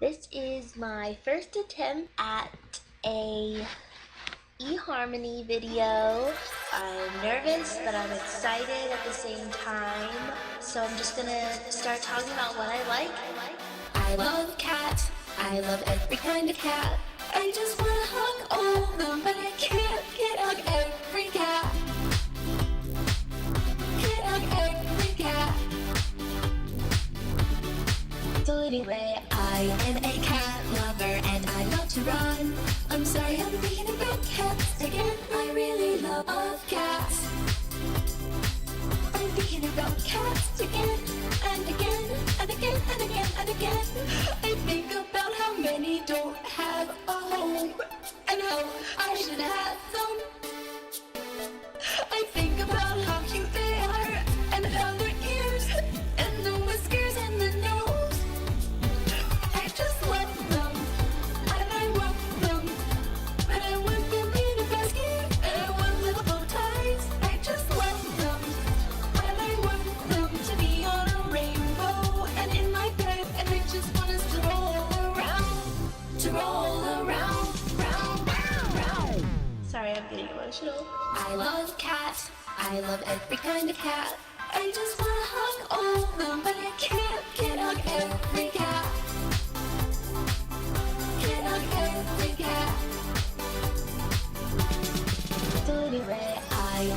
This is my first attempt at a eHarmony video. I'm nervous, but I'm excited at the same time. So I'm just gonna start talking about what I like. I love cats. I love every kind of cat. I just wanna hug all of them, but I can't hug every cat. Can't hug every cat. So anyway, I am a cat lover and I love to run. I'm sorry I'm thinking about cats again. I really love cats. I'm thinking about cats again and again and again and again and again. I think about how many don't have a home and how I should have them. I think about how cute they are and how their ears and the whiskers and the nose. I just love them and I want them. And I want them in a basket and I want little bow ties. I just love them and I want them to be on a rainbow and in my bed. And I just want us to roll around, round, round, round. Sorry, I'm getting emotional. I love cats. I love every kind of cat. I just wanna hug all of them, but I can't hug every cat. Can't hug every cat. So anyway, I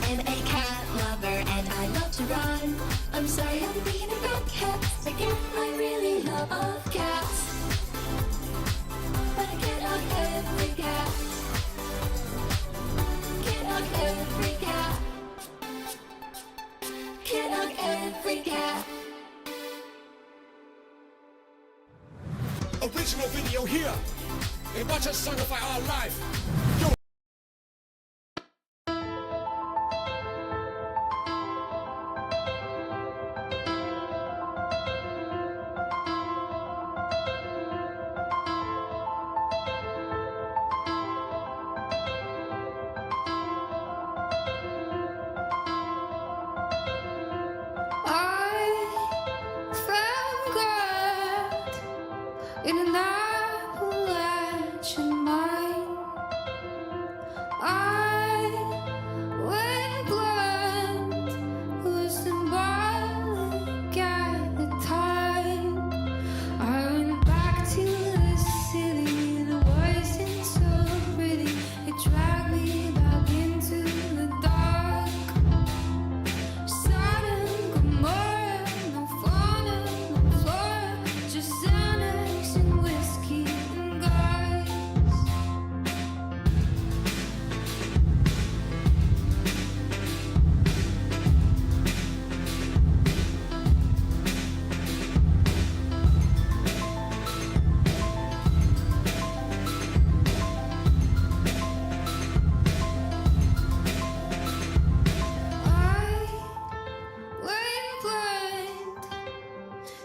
am a cat lover and I love to run. I'm sorry I'm thinking about cats again. I really love cats, but I can't hug every cat. Can't hug every cat. Can't hug every cat. Original video here, and watch us sonify our life. Yo. In an Appalachian mine, I went blind, was symbolic at the time. I went back to the city that wasn't so pretty. It dragged me back into the dark. Sodom, Gomorrah, no fauna, no flora, just Xanax and whiskey and guys. I went blind.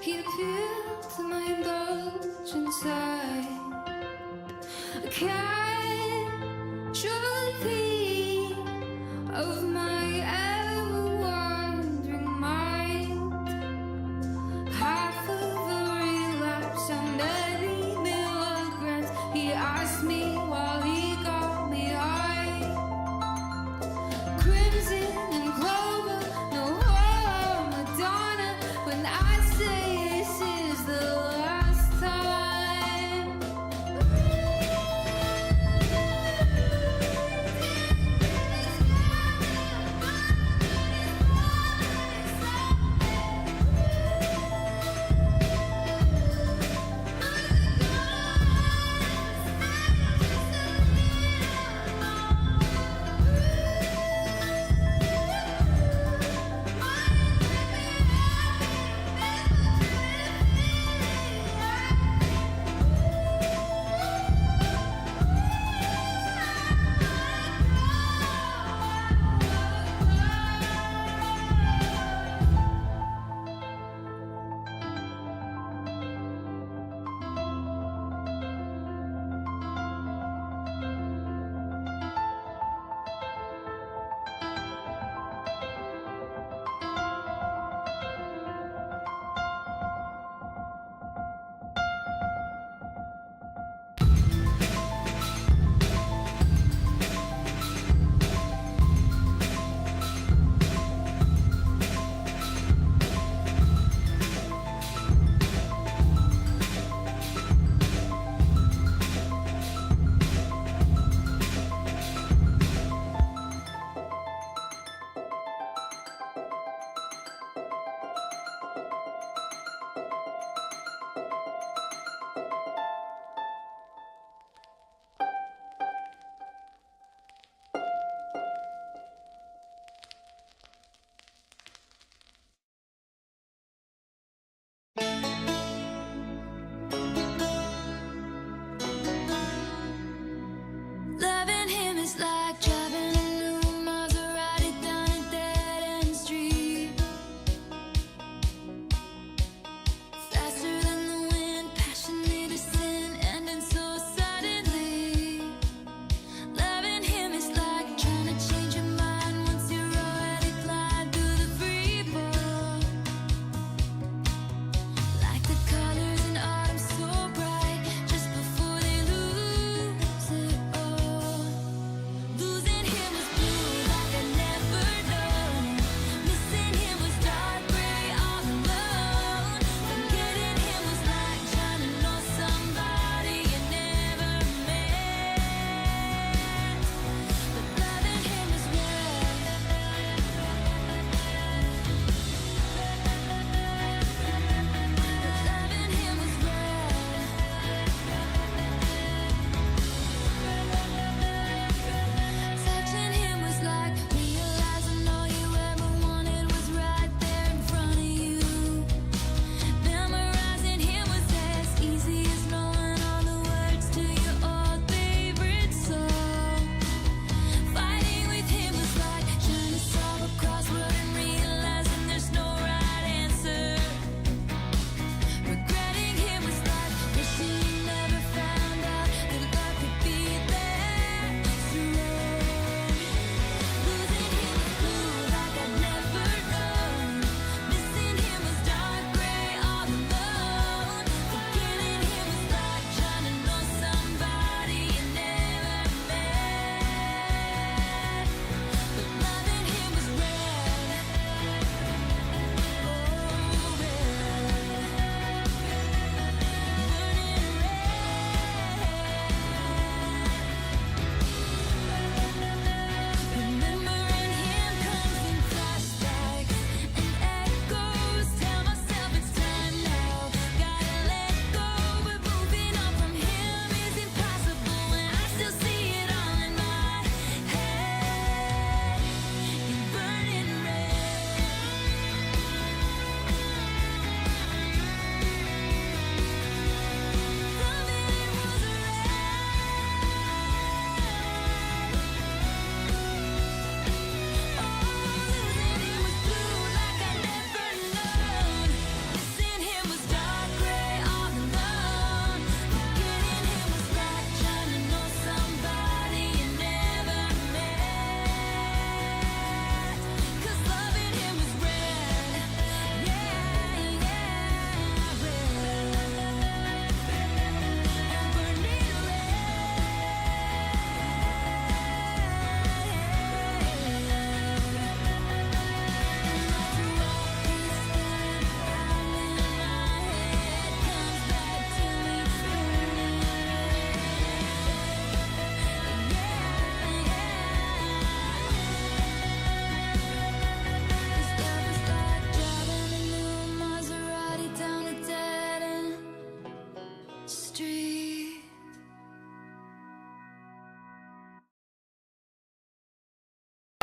He appealed to my indulgent side. A casualty of my ever-wandering mind. Half of a relapse, how many milligrams? He asked me while he got me high. Crimson and clover, no Madonna. When I say this is the last time.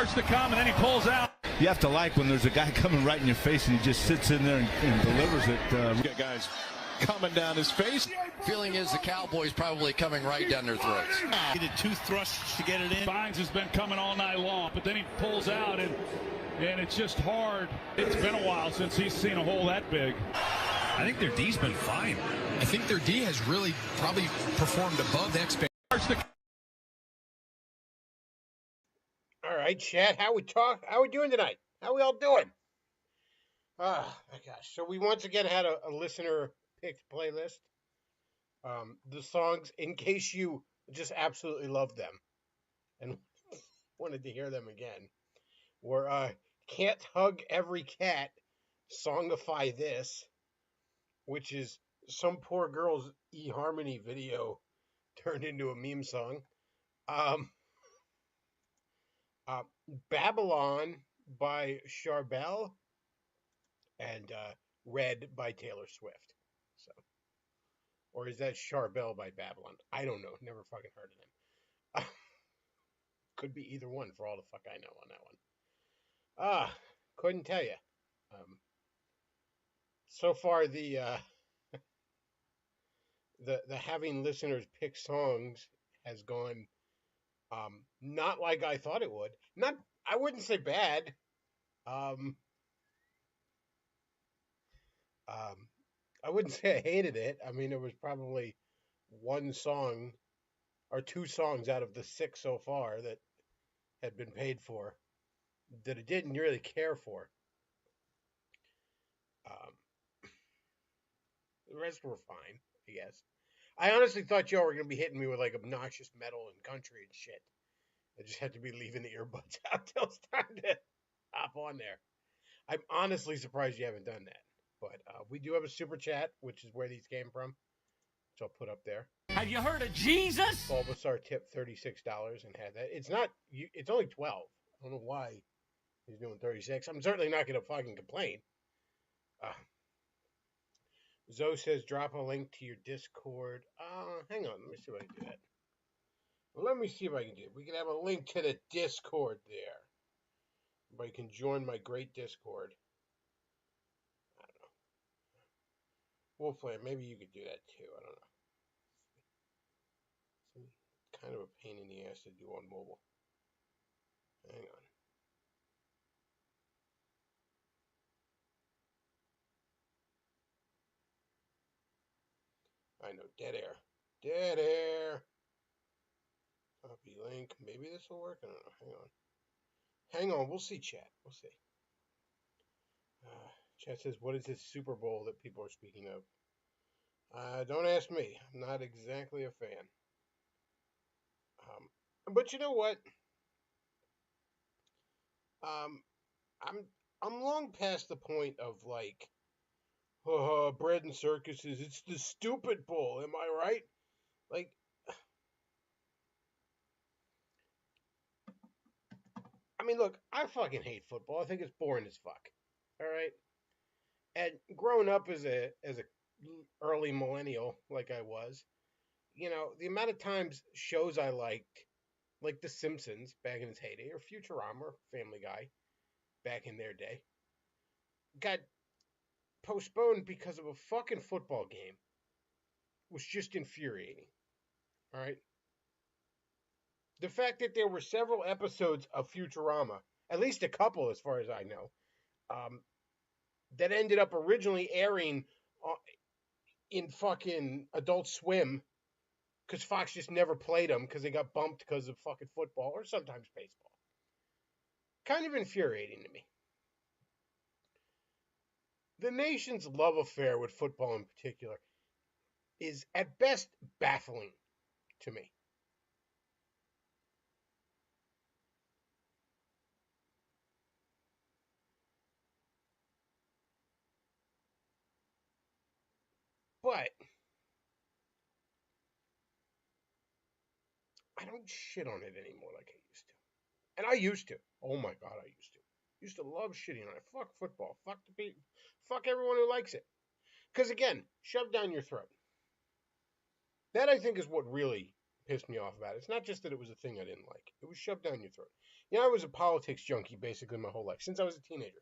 starts to come, and then he pulls out. You have to like when there's a guy coming right in your face and he just sits in there and delivers it. Got guys coming down his face. Feeling is the Cowboys probably coming right down their throats. He did 2 thrusts to get it in. Bynes has been coming all night long, but then he pulls out, and it's just hard. It's been a while since he's seen a hole that big. I think their D's been fine. I think their D has really probably performed above expectations. All right, Chad, how we doing tonight? How we all doing? Oh my gosh. So we once again had a listener picked playlist. The songs, in case you just absolutely love them and wanted to hear them again, were Can't Hug Every Cat, Songify This, which is some poor girl's eHarmony video turned into a meme song. Babylon by Charbel, and Red by Taylor Swift. So, or is that Charbel by Babylon? I don't know. Never fucking heard of them. Could be either one for all the fuck I know on that one. Couldn't tell you. So far the having listeners pick songs has gone not like I thought it would. I wouldn't say bad. I wouldn't say I hated it. I mean, it was probably one song or 2 songs out of the 6 so far that had been paid for that I didn't really care for. The rest were fine, I guess. I honestly thought y'all were going to be hitting me with like obnoxious metal and country and shit. I just had to be leaving the earbuds out till it's time to hop on there. I'm honestly surprised you haven't done that. But we do have a super chat, which is where these came from, which I'll put up there. Have you heard of Jesus? Bulbasaur tipped $36 and had that. It's only 12. I don't know why he's doing 36. I'm certainly not going to fucking complain. Zoe says, drop a link to your Discord. Hang on. Let me see if I can do that. Let me see if I can do it. We can have a link to the Discord there. Everybody can join my great Discord. I don't know. Wolfland, maybe you could do that too. I don't know. It's kind of a pain in the ass to do on mobile. Hang on. I know, dead air. Dead air. Copy link. Maybe this will work. I don't know. Hang on. We'll see, chat. We'll see. Chat says, what is this Super Bowl that people are speaking of? Don't ask me. I'm not exactly a fan. But you know what? I'm long past the point of like, bread and circuses. It's the stupid bowl. Am I right? Like, I mean, look, I fucking hate football. I think it's boring as fuck. All right. And growing up as a early millennial like I was, you know, the amount of times shows I liked, like The Simpsons back in its heyday, or Futurama, or Family Guy back in their day, got postponed because of a fucking football game, was just infuriating. All right. The fact that there were several episodes of Futurama, at least a couple as far as I know, that ended up originally airing in fucking Adult Swim because Fox just never played them because they got bumped because of fucking football or sometimes baseball. Kind of infuriating to me. The nation's love affair with football in particular is at best baffling to me. But I don't shit on it anymore like I used to. And I used to. Oh my God, I used to. Used to love shitting on it. Fuck football. Fuck the people. Fuck everyone who likes it. Because again, shoved down your throat. That I think is what really pissed me off about it. It's not just that it was a thing I didn't like. It was shoved down your throat. You know, I was a politics junkie basically my whole life, since I was a teenager.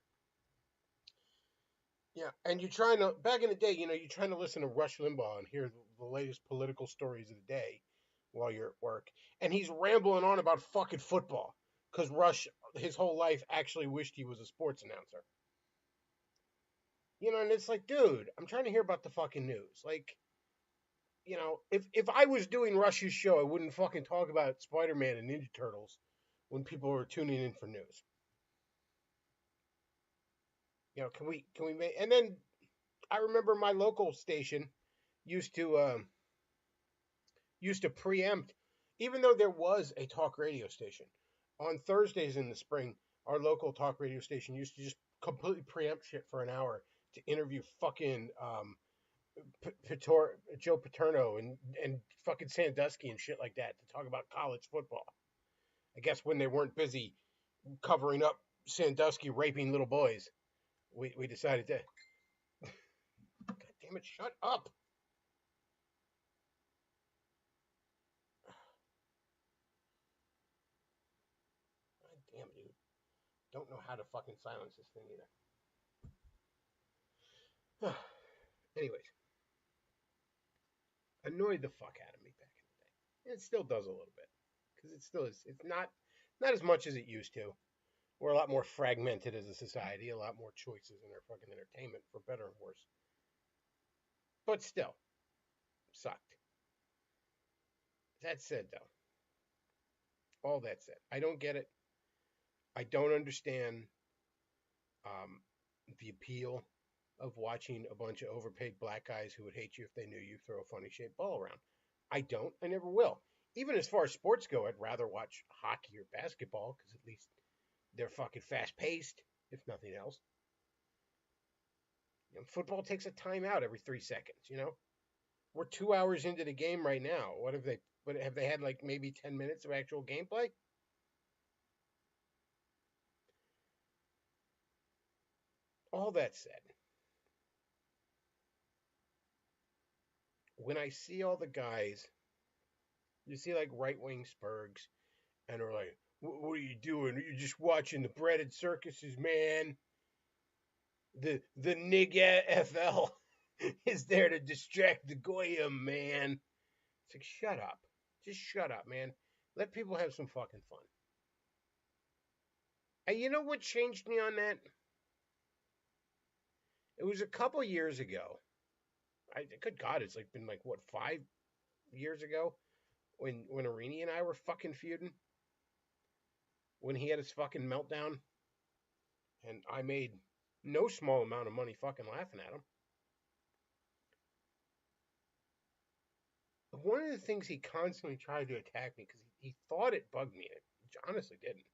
Yeah, and you're trying to, back in the day, you know, you're trying to listen to Rush Limbaugh and hear the latest political stories of the day while you're at work. And he's rambling on about fucking football because Rush, his whole life, actually wished he was a sports announcer. You know, and it's like, dude, I'm trying to hear about the fucking news. Like, you know, if I was doing Rush's show, I wouldn't fucking talk about Spider-Man and Ninja Turtles when people were tuning in for news. You know, can we make, and then I remember my local station used to preempt, even though there was a talk radio station on Thursdays in the spring. Our local talk radio station used to just completely preempt shit for an hour to interview fucking Joe Paterno and fucking Sandusky and shit like that to talk about college football. I guess when they weren't busy covering up Sandusky raping little boys, we decided to. God damn it! Shut up. God damn it, dude. Don't know how to fucking silence this thing either. Anyways, annoyed the fuck out of me back in the day. It still does a little bit because it still is. It's not as much as it used to. We're a lot more fragmented as a society, a lot more choices in our fucking entertainment, for better and worse. But still, sucked. That said, though, all that said, I don't get it. I don't understand the appeal of watching a bunch of overpaid black guys who would hate you if they knew you throw a funny shaped ball around. I don't. I never will. Even as far as sports go, I'd rather watch hockey or basketball because at least they're fucking fast paced, if nothing else. You know, football takes a timeout every 3 seconds. You know, we're 2 hours into the game right now. What have they had like maybe 10 minutes of actual gameplay? All that said, when I see all the guys, you see like right-wing spurgs, and they're like, what are you doing? You're just watching the breaded circuses, man. The nigga FL is there to distract the goyim, man. It's like, shut up. Just shut up, man. Let people have some fucking fun. And you know what changed me on that? It was a couple years ago. Good God, it's like been like, what, 5 years ago? When Arini and I were fucking feuding? When he had his fucking meltdown? And I made no small amount of money fucking laughing at him. One of the things he constantly tried to attack me, because he thought it bugged me, which honestly didn't,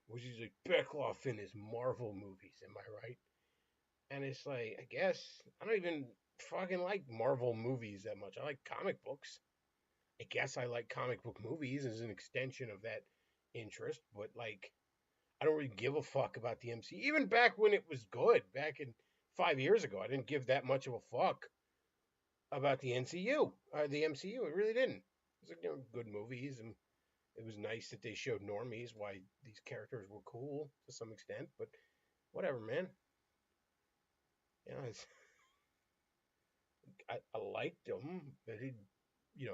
was he's like, Beckloff in his Marvel movies, am I right? And it's like, I guess, I don't even fucking like Marvel movies that much. I like comic books. I guess I like comic book movies as an extension of that interest, but like, I don't really give a fuck about the MCU. Even back when it was good, back in 5 years ago, I didn't give that much of a fuck about the MCU. It really didn't. It was like, you know, good movies, and it was nice that they showed normies why these characters were cool to some extent, but whatever, man. You know, I liked him, but I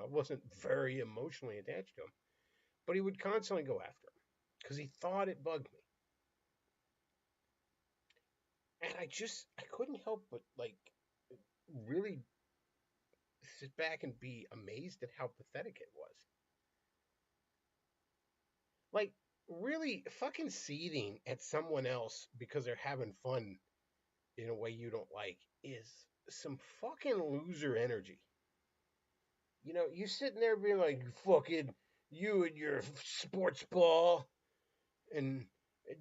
wasn't very emotionally attached to him. But he would constantly go after him because he thought it bugged me. And I couldn't help but, like, really sit back and be amazed at how pathetic it was. Like, really fucking seething at someone else because they're having fun in a way you don't like is some fucking loser energy. You know, you sitting there being like, fucking, you and your sports ball and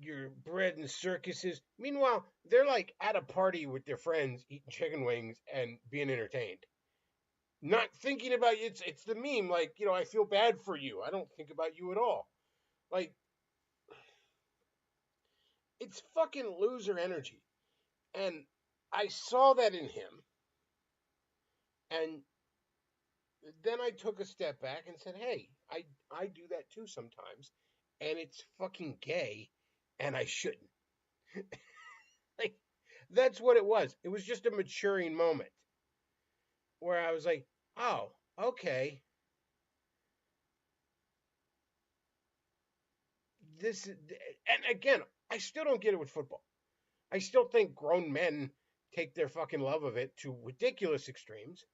your bread and circuses. Meanwhile, they're like at a party with their friends eating chicken wings and being entertained. Not thinking about you. It's the meme, like, you know, I feel bad for you. I don't think about you at all. Like, it's fucking loser energy. And I saw that in him. And then I took a step back and said, hey, I do that too sometimes. and it's fucking gay, and I shouldn't. Like, that's what it was. It was just a maturing moment where I was like, oh, okay. This is, and again, I still don't get it with football. I still think grown men take their fucking love of it to ridiculous extremes.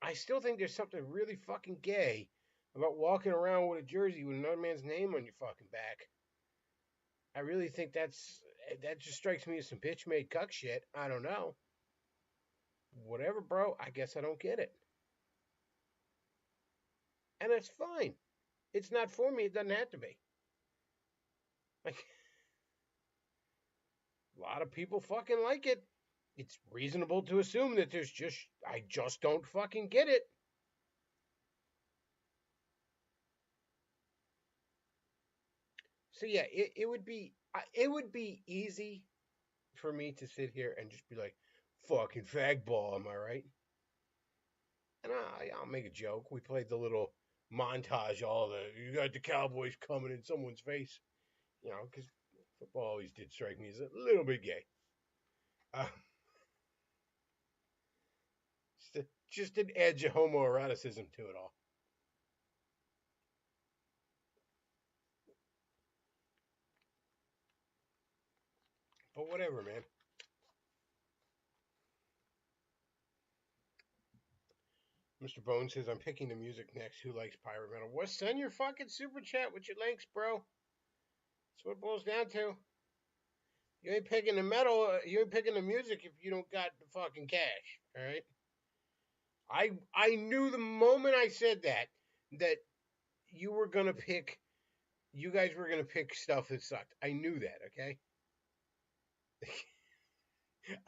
I still think there's something really fucking gay about walking around with a jersey with another man's name on your fucking back. I really think that just strikes me as some bitch made cuck shit. I don't know. Whatever, bro. I guess I don't get it. And that's fine. It's not for me. It doesn't have to be. Like, a lot of people fucking like it. It's reasonable to assume that I just don't fucking get it. So yeah, it would be easy for me to sit here and just be like, fucking fag ball, am I right? And I'll make a joke. We played the little montage, you got the Cowboys coming in someone's face, because football always did strike me as a little bit gay. Just an edge of homoeroticism to it all. But whatever, man. Mr. Bone says, I'm picking the music next. Who likes pirate metal? Well, send your fucking super chat with your links, bro. That's what it boils down to. You ain't picking the metal. You ain't picking the music if you don't got the fucking cash. All right. I knew the moment I said that you were gonna pick. You guys were gonna pick stuff that sucked. I knew that. Okay.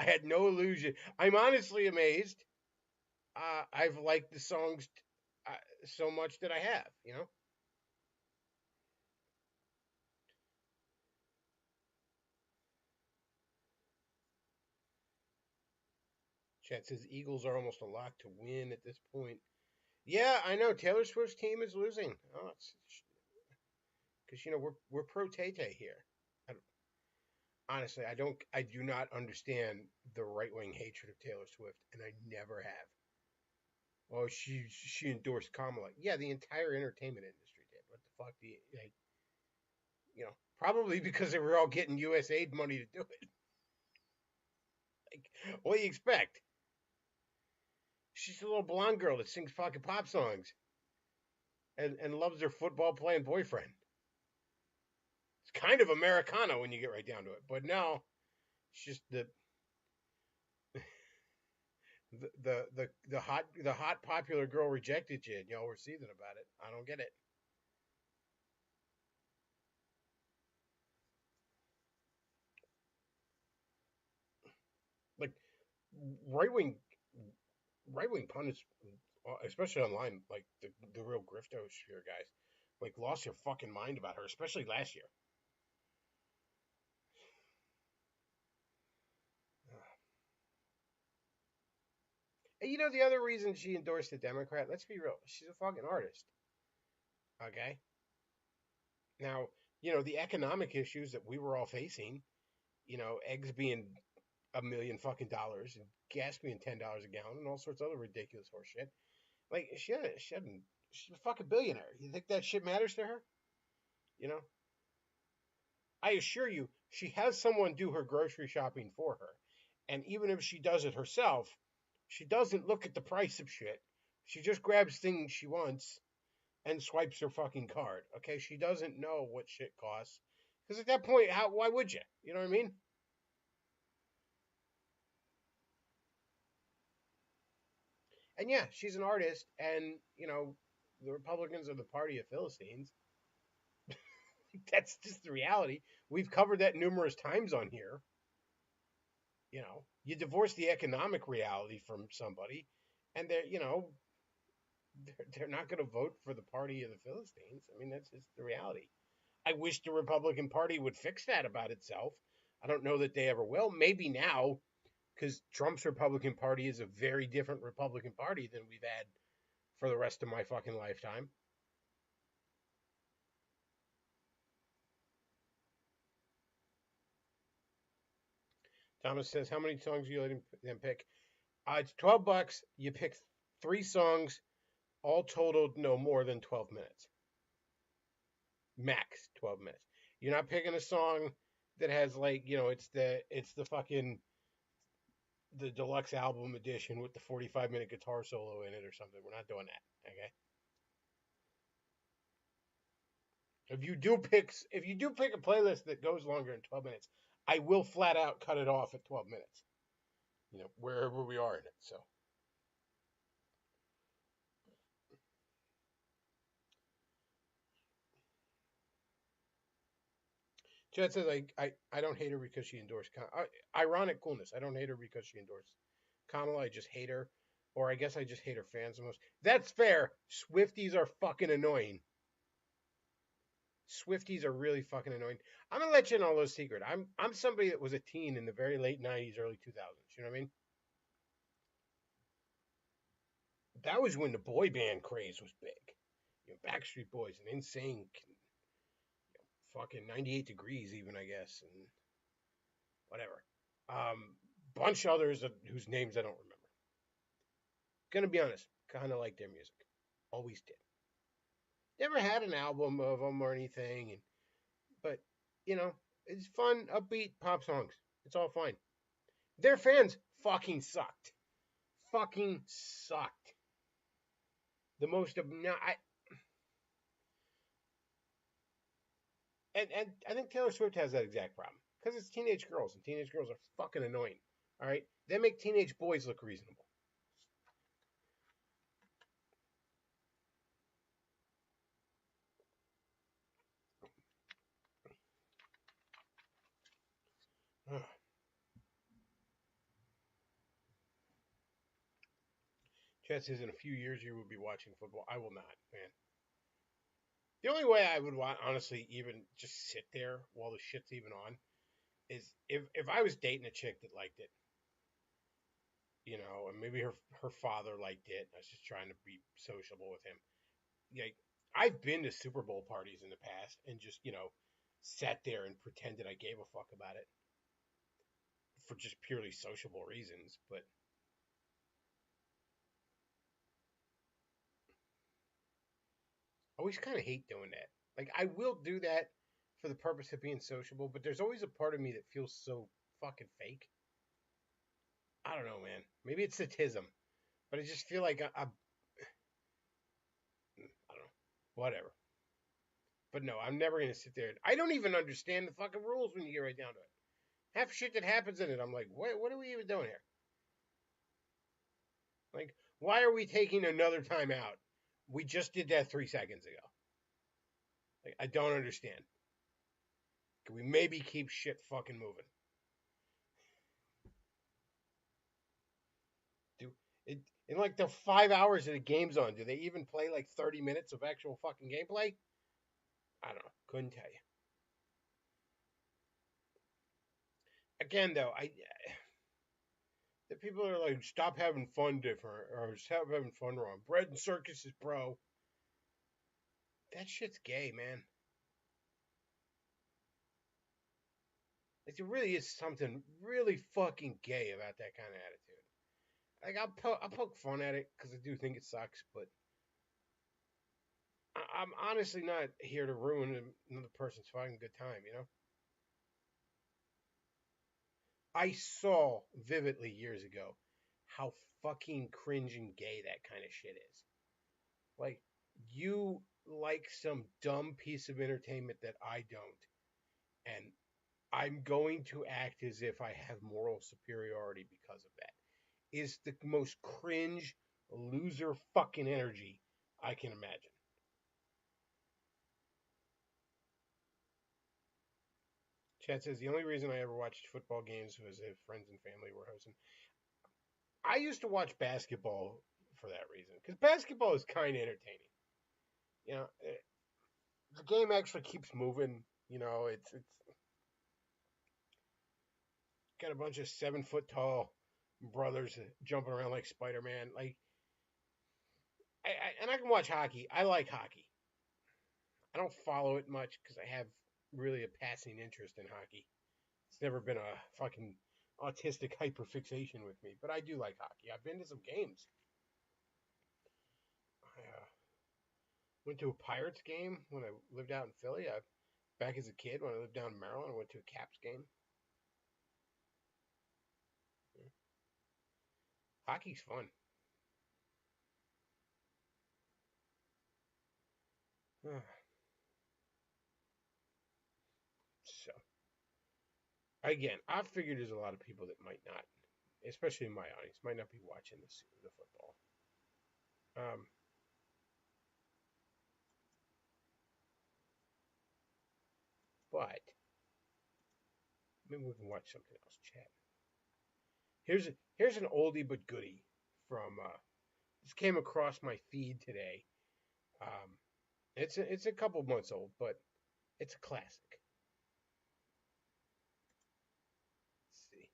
I had no illusion. I'm honestly amazed. I've liked the songs so much that I have. Chat says Eagles are almost a lock to win at this point. Yeah, I know. Taylor Swift's team is losing. Oh, it's because we're pro Tay-Tay here. Honestly, I do not understand the right-wing hatred of Taylor Swift, and I never have. Oh, she endorsed Kamala. Yeah, the entire entertainment industry did. What the fuck do you probably because they were all getting USAID money to do it. Like, what do you expect? She's a little blonde girl that sings fucking pop songs and loves her football playing boyfriend. It's kind of Americana when you get right down to it. But no, it's just the hot popular girl rejected you and y'all were seething about it. I don't get it. Like right-wing pundits, especially online, like the real griftosphere guys, like lost their fucking mind about her, especially last year. And the other reason she endorsed the Democrat, let's be real, she's a fucking artist. Okay? Now, the economic issues that we were all facing, eggs being $1 million fucking dollars and gas being $10 a gallon and all sorts of other ridiculous horse shit. Like, she's a fucking billionaire. You think that shit matters to her? I assure you, she has someone do her grocery shopping for her. And even if she does it herself, she doesn't look at the price of shit. She just grabs things she wants and swipes her fucking card. Okay? She doesn't know what shit costs. Because at that point, why would you? You know what I mean? And yeah, she's an artist, and, the Republicans are the party of Philistines. That's just the reality. We've covered that numerous times on here. You divorce the economic reality from somebody, and they're not going to vote for the party of the Philistines. I mean, that's just the reality. I wish the Republican Party would fix that about itself. I don't know that they ever will. Maybe now, because Trump's Republican Party is a very different Republican Party than we've had for the rest of my fucking lifetime. Thomas says, how many songs do you let them pick? It's $12. You pick 3 songs, all totaled no more than 12 minutes. Max 12 minutes. You're not picking a song that has like, it's the fucking the deluxe album edition with the 45-minute guitar solo in it or something. We're not doing that, okay? If you do pick a playlist that goes longer than 12 minutes, I will flat out cut it off at 12 minutes. Wherever we are in it. So Chad says I don't hate her because she endorsed ironic coolness. I don't hate her because she endorsed Kamala. I just hate her, or I guess I just hate her fans the most. That's fair. Swifties are fucking annoying. Swifties are really fucking annoying. I'm gonna let you know a little secret. I'm somebody that was a teen in the very late 90s, early 2000s. You know what I mean? That was when the boy band craze was big. Backstreet Boys and NSYNC, fucking 98 Degrees even, I guess, and whatever. Bunch of others whose names I don't remember. Gonna be honest, kind of like their music. Always did. Never had an album of them or anything, but it's fun, upbeat pop songs. It's all fine. Their fans fucking sucked. Fucking sucked. The most And I think Taylor Swift has that exact problem. Because it's teenage girls, and teenage girls are fucking annoying. All right? They make teenage boys look reasonable. Chad says in a few years you will be watching football. I will not, man. The only way I would honestly even just sit there while the shit's even on is if I was dating a chick that liked it, and maybe her father liked it. I was just trying to be sociable with him. I've been to Super Bowl parties in the past and just sat there and pretended I gave a fuck about it for just purely sociable reasons, but I always kind of hate doing that. Like, I will do that for the purpose of being sociable, but there's always a part of me that feels so fucking fake. I don't know, man. Maybe it's sadism, but I just feel like I don't know. Whatever. But no, I'm never going to sit there. I don't even understand the fucking rules when you get right down to it. Half shit that happens in it, I'm like, what are we even doing here? Like, why are we taking another time out? We just did that 3 seconds ago. Like, I don't understand. Can we maybe keep shit fucking moving? In like the 5 hours that the game's on, do they even play like 30 minutes of actual fucking gameplay? I don't know. Couldn't tell you. Again, though, the people are like, stop having fun different, or stop having fun wrong. Bread and circuses, bro. That shit's gay, man. Like, there really is something really fucking gay about that kind of attitude. Like, I'll poke fun at it because I do think it sucks, but I'm honestly not here to ruin another person's fucking good time, I saw vividly years ago how fucking cringe and gay that kind of shit is. Like, you like some dumb piece of entertainment that I don't, and I'm going to act as if I have moral superiority because of that. Is the most cringe, loser fucking energy I can imagine. Chad says, the only reason I ever watched football games was if friends and family were hosting. I used to watch basketball for that reason, because basketball is kind of entertaining. The game actually keeps moving. It's got a bunch of 7-foot tall brothers jumping around like Spider-Man. Like, and I can watch hockey. I like hockey. I don't follow it much because I have really a passing interest in hockey. It's never been a fucking autistic hyperfixation with me, but I do like hockey. I've been to some games. I went to a Pirates game when I lived out in Philly. Back as a kid, when I lived down in Maryland, I went to a Caps game. Yeah. Hockey's fun. So, again, I figured there's a lot of people that might not, especially in my audience, might not be watching the football. But maybe we can watch something else. Chat. Here's an oldie but goodie from this came across my feed today. It's a couple months old, but it's a classic. Let's see.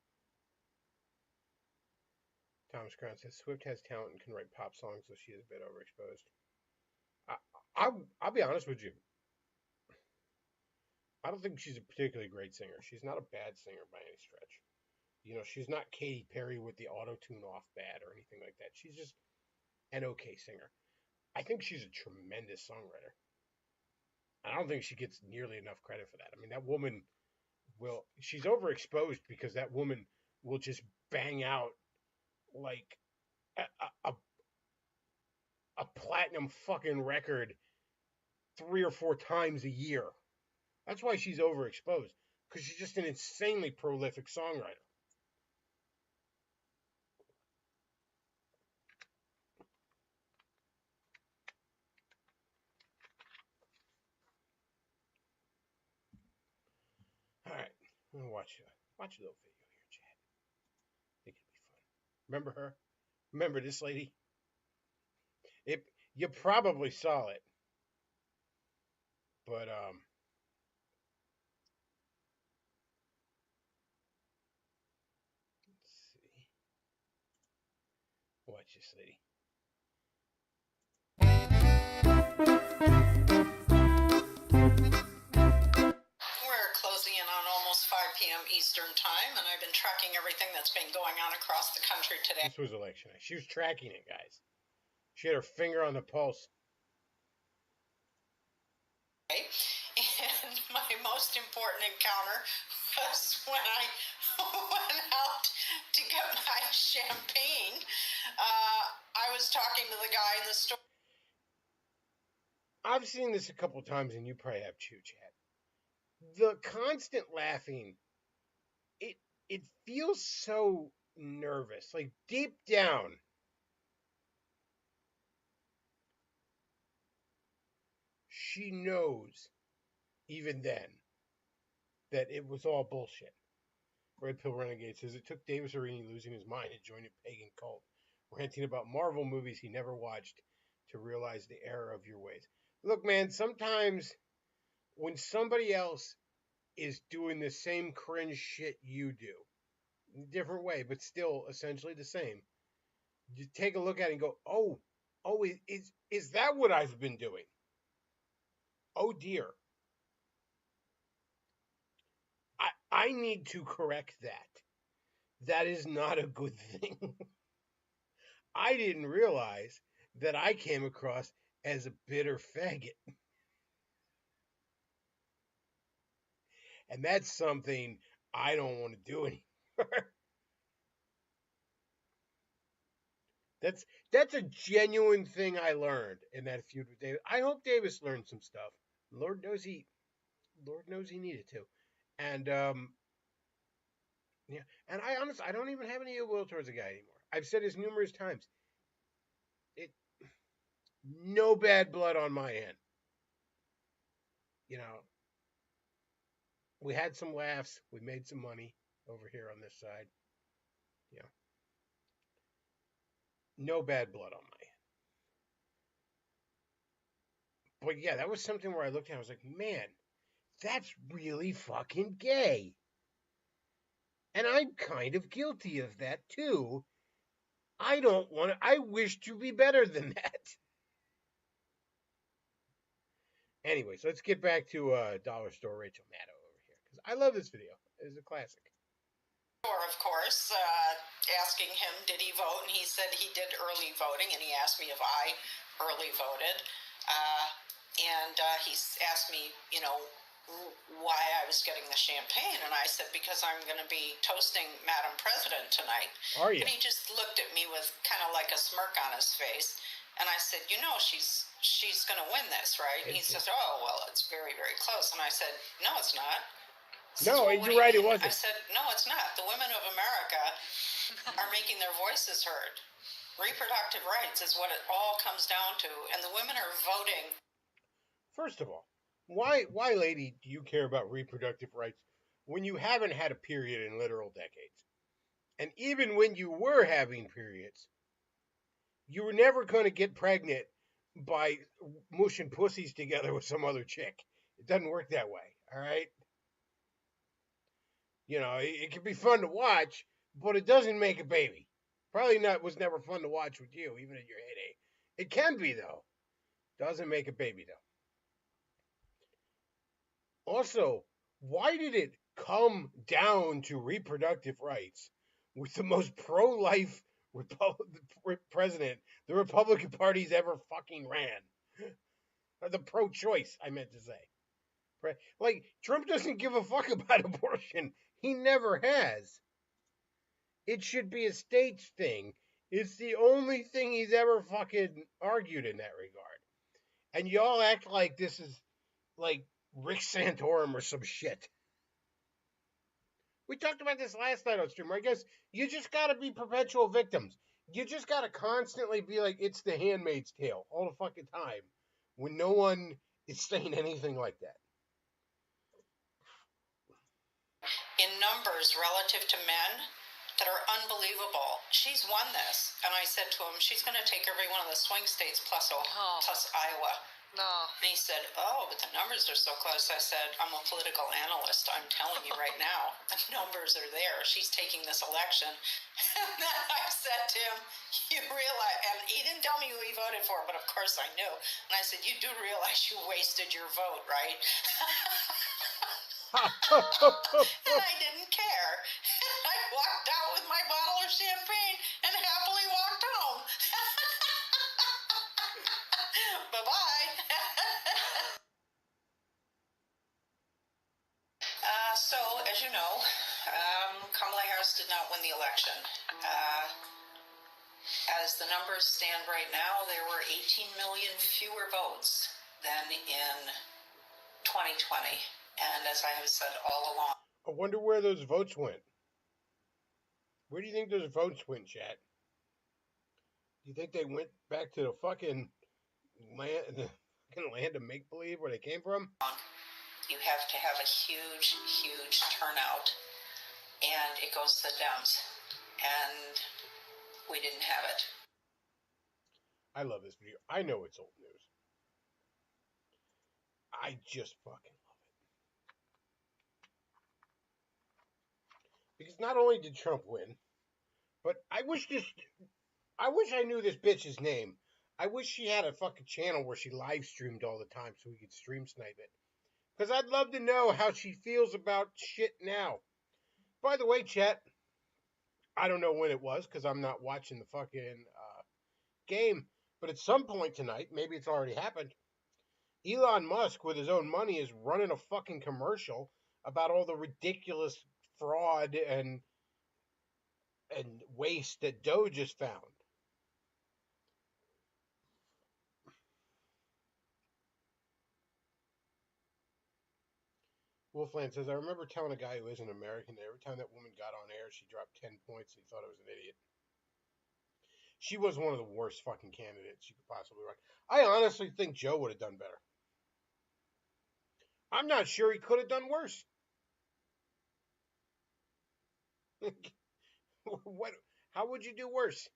Thomas Crown says Swift has talent and can write pop songs, so she is a bit overexposed. I'll be honest with you. I don't think she's a particularly great singer. She's not a bad singer by any stretch. You know, she's not Katy Perry with the auto-tune off bad or anything like that. She's just an okay singer. I think she's a tremendous songwriter. I don't think she gets nearly enough credit for that. I mean, that woman she's overexposed because that woman will just bang out like a platinum fucking record 3 or 4 times a year. That's why she's overexposed, because she's just an insanely prolific songwriter. All right, I'm gonna watch a little video here, Chad. I think it'll be fun. Remember her? Remember this lady? You probably saw it, but let's see. Watch this lady. We're closing in on almost 5 p.m. Eastern Time, and I've been tracking everything that's been going on across the country today. This was election night. She was tracking it, guys. She had her finger on the pulse. And my most important encounter was when I went out to get my champagne. I was talking to the guy in the store. I've seen this a couple times, and you probably have too, Chad. The constant laughing, it feels so nervous. Like, deep down, she knows, even then, that it was all bullshit. Red Pill Renegade says it took Davis Arini losing his mind to join a pagan cult, ranting about Marvel movies he never watched to realize the error of your ways. Look, man, sometimes when somebody else is doing the same cringe shit you do, in a different way, but still essentially the same, you take a look at it and go, oh, is that what I've been doing? Oh dear. I need to correct that. That is not a good thing. I didn't realize that I came across as a bitter faggot. And that's something I don't want to do anymore. That's a genuine thing I learned in that feud with Davis. I hope Davis learned some stuff. Lord knows he needed to. And yeah, and I don't even have any ill will towards the guy anymore. I've said this numerous times. No bad blood on my end. You know, we had some laughs. We made some money over here on this side. You know, no bad blood on my end. But yeah, that was something where I looked at it, I was like, man, that's really fucking gay. And I'm kind of guilty of that too. I wish to be better than that. Anyway, so let's get back to Dollar Store Rachel Maddow over here, because I love this video. It's a classic. Of course, asking him, did he vote? And he said he did early voting, and he asked me if I early voted. And he asked me, you know, why I was getting the champagne, and I said, because I'm going to be toasting Madam President tonight. Are you? And he just looked at me with kind of like a smirk on his face, and I said, you know, she's going to win this, right? And he says, oh, well, it's very, very close. And I said, no, it's not. No, you're right, it wasn't. I said, no, it's not. The women of America are making their voices heard. Reproductive rights is what it all comes down to, and the women are voting. First of all, why, lady, do you care about reproductive rights when you haven't had a period in literal decades? And even when you were having periods, you were never going to get pregnant by mushing pussies together with some other chick. It doesn't work that way, all right? You know, it can be fun to watch, but it doesn't make a baby. Probably was never fun to watch with you, even at your heyday. It can be, though. Doesn't make a baby, though. Also, why did it come down to reproductive rights with the most pro-life president the Republican Party's ever fucking ran? The pro-choice, I meant to say. Like, Trump doesn't give a fuck about abortion. He never has. It should be a state's thing. It's the only thing he's ever fucking argued in that regard. And y'all act like this is like Rick Santorum or some shit. We talked about this last night on stream. I guess you just gotta be perpetual victims. You just gotta constantly be like, it's the Handmaid's Tale all the fucking time, when no one is saying anything like that. In numbers relative to men that are unbelievable. She's won this. And I said to him, she's going to take every one of the swing states plus Iowa. No. And he said, oh, but the numbers are so close. I said, I'm a political analyst. I'm telling you right now, the numbers are there. She's taking this election. And then I said to him, you realize, and he didn't tell me who he voted for, but of course I knew. And I said, you do realize you wasted your vote, right? And I didn't care. And I walked out with my bottle of champagne and happily walked home. Bye-bye. So, as you know, Kamala Harris did not win the election. As the numbers stand right now, there were 18 million fewer votes than in 2020. And as I have said all along, I wonder where those votes went. Where do you think those votes went, chat? Do you think they went back to the fucking land of make-believe where they came from? you have to have a huge, huge turnout. And it goes to the Dems. And we didn't have it. I love this video. I know it's old news. I just fucking love it. Because not only did Trump win, but I wish I knew this bitch's name. I wish she had a fucking channel where she live streamed all the time so we could stream snipe it. Because I'd love to know how she feels about shit now. By the way, chat, I don't know when it was because I'm not watching the fucking game. But at some point tonight, maybe it's already happened, Elon Musk, with his own money, is running a fucking commercial about all the ridiculous fraud and waste that Doge has found. Wolfland says, I remember telling a guy who isn't American that every time that woman got on air, she dropped 10 points and he thought I was an idiot. She was one of the worst fucking candidates you could possibly run. I honestly think Joe would have done better. I'm not sure he could have done worse. How would you do worse?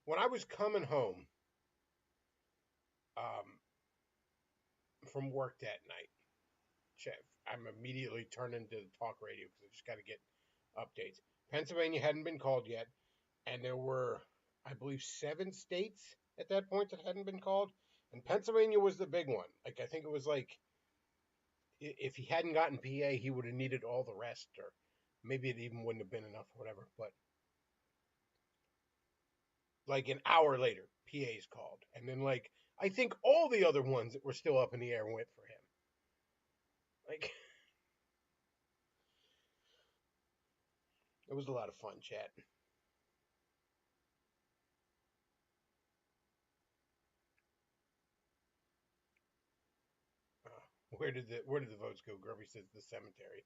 When I was coming home from work that night, I'm immediately turning to the talk radio because I just got to get updates. Pennsylvania hadn't been called yet, and there were, I believe, 7 states at that point that hadn't been called, and Pennsylvania was the big one. Like I think it was like if he hadn't gotten PA, he would have needed all the rest, or maybe it even wouldn't have been enough, or whatever. But like an hour later, PA's called, and then like I think all the other ones that were still up in the air went for him. Like it was a lot of fun, chat. Where did the votes go? Grubby says the cemetery.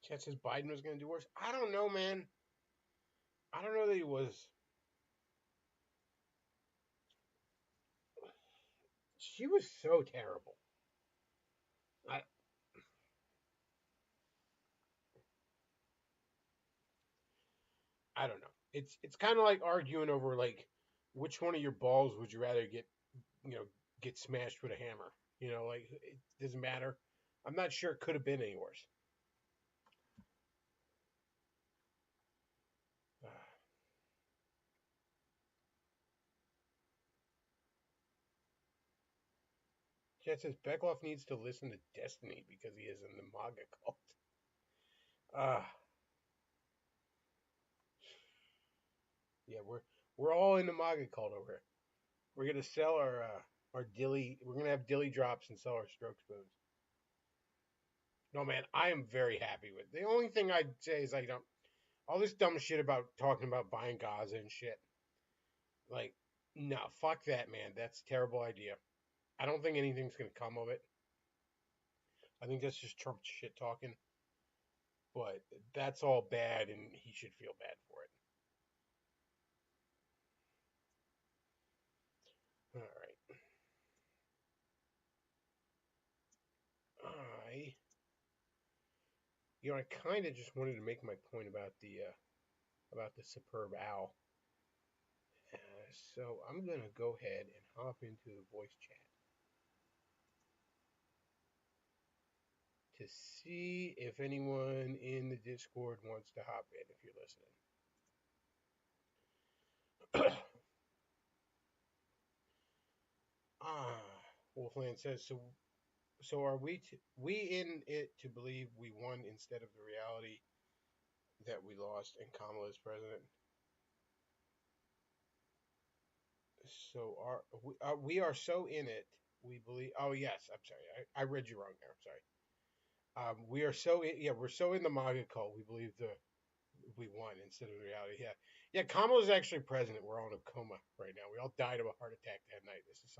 Chet says Biden was going to do worse. I don't know, man. I don't know that he was. She was so terrible. I don't know. It's kind of like arguing over like which one of your balls would you rather get smashed with a hammer. Like it doesn't matter. I'm not sure it could have been any worse. Chat says Beckloff needs to listen to Destiny because he is in the MAGA cult. Yeah, we're all in the MAGA cult over here. We're gonna sell our dilly. We're gonna have dilly drops and sell our stroke spoons. No, man, I am very happy with it. The only thing I'd say is like all this dumb shit about talking about buying Gaza and shit. Like, no, fuck that, man. That's a terrible idea. I don't think anything's gonna come of it. I think that's just Trump shit talking. But that's all bad, and he should feel bad for it. All right. I kind of just wanted to make my point about the superb owl. So I'm gonna go ahead and hop into the voice chat to see if anyone in the Discord wants to hop in. If you're listening. Wolfland says so. So are we in it to believe we won instead of the reality that we lost and Kamala is president? So we are so in it we believe. Oh yes, I'm sorry, I read you wrong there. I'm sorry. We are so we're so in the MAGA cult we believe we won instead of the reality. Yeah. Kamala's actually president. We're all in a coma right now. We all died of a heart attack that night. This is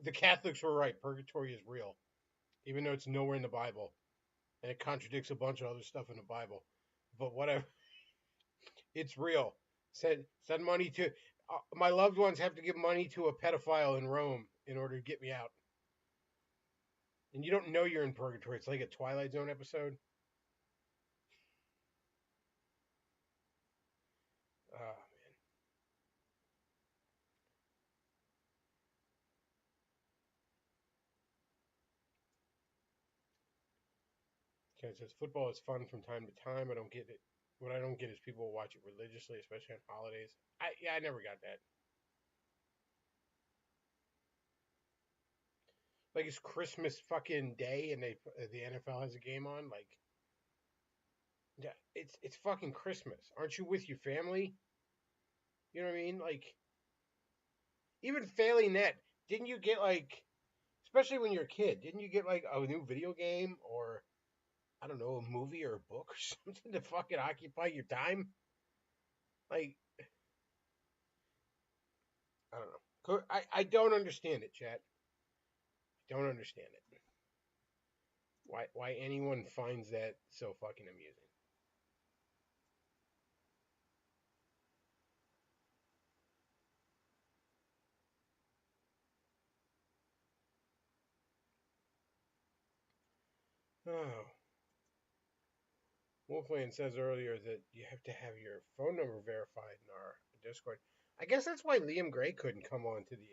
the Catholics were right. Purgatory is real. Even though it's nowhere in the Bible, and it contradicts a bunch of other stuff in the Bible, but whatever, it's real. Send money to my loved ones have to give money to a pedophile in Rome in order to get me out. And you don't know you're in purgatory. It's like a Twilight Zone episode. Man. Okay, it says football is fun from time to time. I don't get it. What I don't get is people watch it religiously, especially on holidays. I never got that. Like it's Christmas fucking day and the NFL has a game on. Like, yeah, it's fucking Christmas. Aren't you with your family? You know what I mean? Like, even failing that, didn't you get like, especially when you're a kid, didn't you get like a new video game or I don't know, a movie or a book or something to fucking occupy your time? Like, I don't know. I don't understand it, chat. I don't understand it. Why anyone finds that so fucking amusing? Oh. Wolfland says earlier that you have to have your phone number verified in our Discord. I guess that's why Liam Gray couldn't come on to the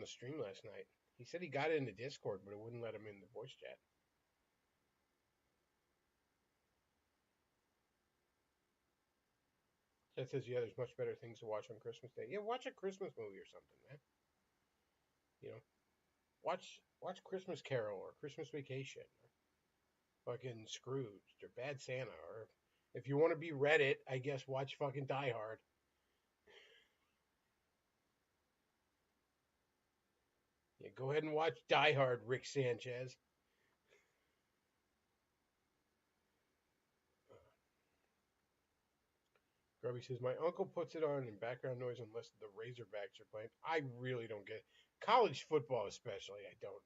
stream last night. He said he got it in the Discord, but it wouldn't let him in the voice chat. That says, yeah, there's much better things to watch on Christmas Day. Yeah, watch a Christmas movie or something, man. You know, watch Christmas Carol or Christmas Vacation or fucking Scrooged or Bad Santa, or if you want to be Reddit, I guess watch fucking Die Hard. Yeah, go ahead and watch Die Hard, Rick Sanchez. Grubby says, my uncle puts it on in background noise unless the Razorbacks are playing. I really don't get it. College football especially, I don't.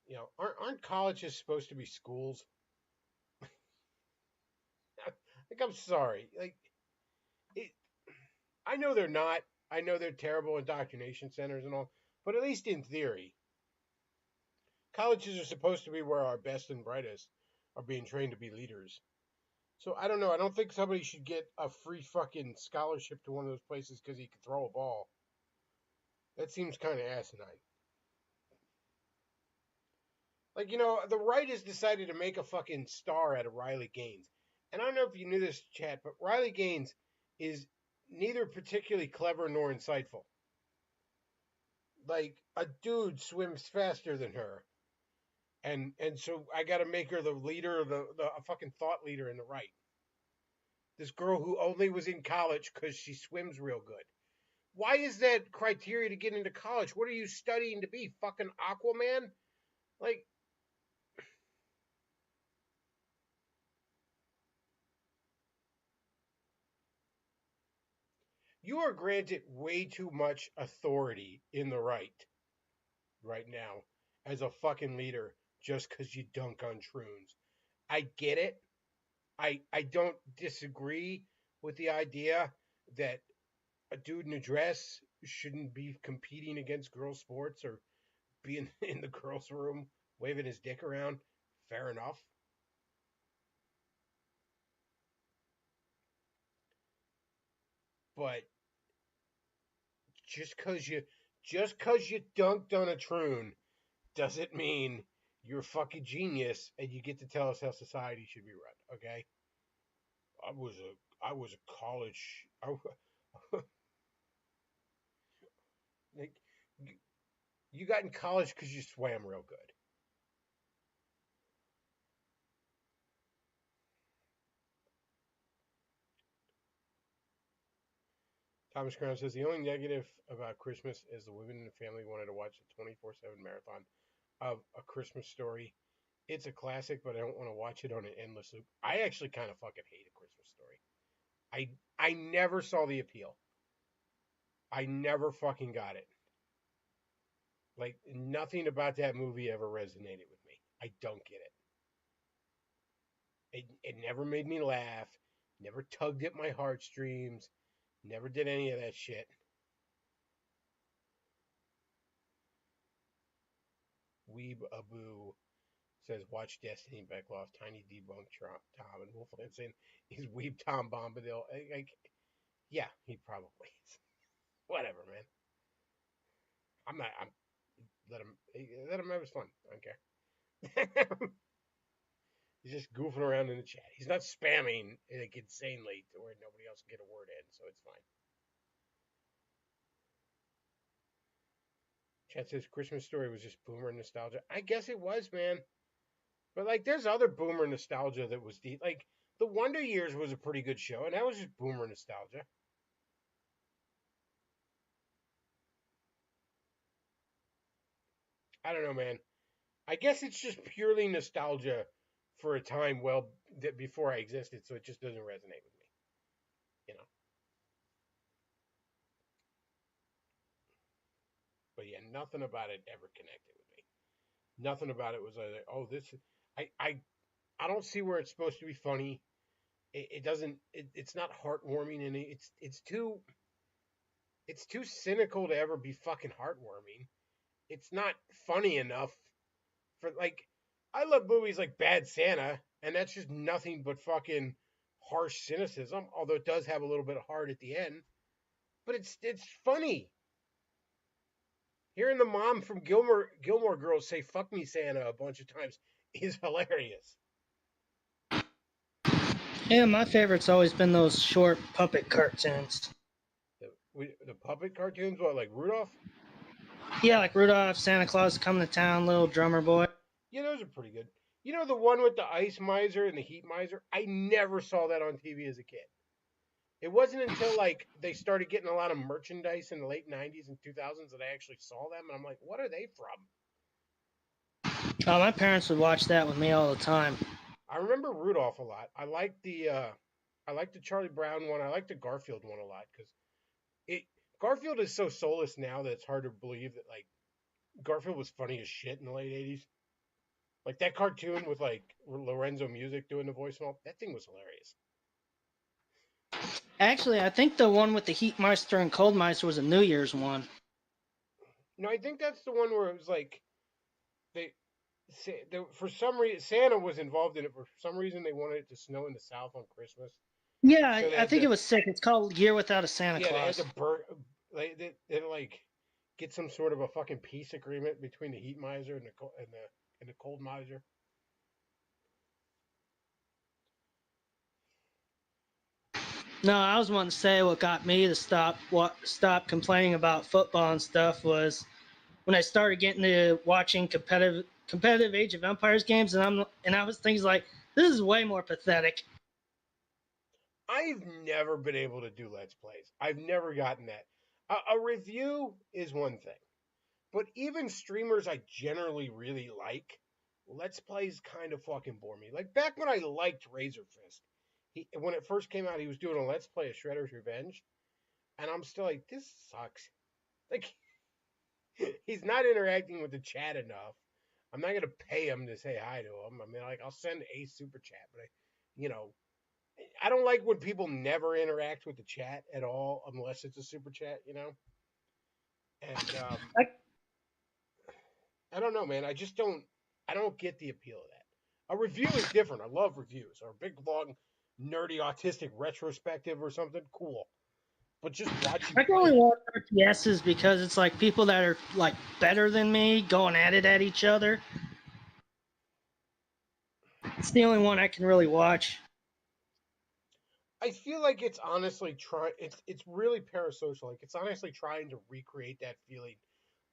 You know, aren't colleges supposed to be schools? Like, I'm sorry. Like, I know they're not. I know they're terrible indoctrination centers and all, but at least in theory, colleges are supposed to be where our best and brightest are being trained to be leaders. So I don't know. I don't think somebody should get a free fucking scholarship to one of those places because he can throw a ball. That seems kind of asinine. Like, you know, the right has decided to make a fucking star out of Riley Gaines. And I don't know if you knew this, chat, but Riley Gaines is neither particularly clever nor insightful. Like, a dude swims faster than her. And so I got to make her the leader, a fucking thought leader in the right. This girl who only was in college because she swims real good. Why is that criteria to get into college? What are you studying to be? Fucking Aquaman? Like, you are granted way too much authority in the right now as a fucking leader just because you dunk on Troons. I get it. I don't disagree with the idea that a dude in a dress shouldn't be competing against girls' sports or being in the girls' room waving his dick around. Fair enough. But just cause you dunked on a Troon doesn't mean you're a fucking genius and you get to tell us how society should be run, okay? I was a college like, you got in college because you swam real good. Thomas Crown says the only negative about Christmas is the women in the family wanted to watch a 24/7 marathon of A Christmas Story. It's a classic, but I don't want to watch it on an endless loop. I actually kind of fucking hate A Christmas Story. I never saw the appeal. I never fucking got it. Like, nothing about that movie ever resonated with me. I don't get it. It never made me laugh. Never tugged at my heartstrings. Never did any of that shit. Weeb Abu says, watch Destiny Beckloff, Tiny Debunk Tom, and Wolf Lansing. He's Weeb Tom Bombadil. Yeah, he probably is. Whatever, man. Let him have his fun. I don't care. He's just goofing around in the chat. He's not spamming like insanely to where nobody else can get a word in, so it's fine. Chat says Christmas Story was just boomer nostalgia. I guess it was, man. But like, there's other boomer nostalgia that was deep. Like, The Wonder Years was a pretty good show, and that was just boomer nostalgia. I don't know, man. I guess it's just purely nostalgia for a time that before I existed, so it just doesn't resonate with me. You know. But yeah, nothing about it ever connected with me. Nothing about it was like, oh, this. I don't see where it's supposed to be funny. It doesn't. It's not heartwarming, and it's too cynical to ever be fucking heartwarming. It's not funny enough for, like, I love movies like Bad Santa, and that's just nothing but fucking harsh cynicism, although it does have a little bit of heart at the end. But it's funny. Hearing the mom from Gilmore Girls say "fuck me, Santa" a bunch of times is hilarious. Yeah, my favorite's always been those short puppet cartoons. The puppet cartoons, what, like Rudolph? Yeah, like Rudolph, Santa Claus coming to town, Little Drummer Boy. Yeah, those are pretty good. You know the one with the ice miser and the heat miser? I never saw that on TV as a kid. It wasn't until like they started getting a lot of merchandise in the late 90s and 2000s that I actually saw them, and I'm like, what are they from? Oh, my parents would watch that with me all the time. I remember Rudolph a lot. I like the Charlie Brown one. I like the Garfield one a lot because Garfield is so soulless now that it's hard to believe that like Garfield was funny as shit in the late 80s. Like that cartoon with like Lorenzo Music doing the voice and all, that thing was hilarious. Actually, I think the one with the Heat Meister and Cold Meister was a New Year's one. No, I think that's the one where it was like for some reason Santa was involved in it. For some reason, they wanted it to snow in the South on Christmas. Yeah, so I think it was sick. It's called Year Without a Santa Claus. They had to they like get some sort of a fucking peace agreement between the Heat Miser and the Cold Miser. No, I was wanting to say what got me to stop complaining about football and stuff was when I started getting to watching competitive Age of Empires games, and I was thinking like, this is way more pathetic. I've never been able to do Let's Plays. I've never gotten that. A review is one thing, but even streamers I generally really like, Let's Plays kind of fucking bore me. Like back when I liked Razor Fist, when it first came out, he was doing a Let's Play of Shredder's Revenge, and I'm still like, this sucks. Like, he's not interacting with the chat enough. I'm not going to pay him to say hi to him. I mean, like, I'll send a super chat, but I don't like when people never interact with the chat at all unless it's a super chat, you know? And I don't know, man. I don't get the appeal of that. A review is different. I love reviews. Or a big, long, nerdy, autistic retrospective or something. Cool. But just watching. I can only watch RTSs because it's like people that are like better than me going at it at each other. It's the only one I can really watch. I feel like it's honestly it's really parasocial. Like it's honestly trying to recreate that feeling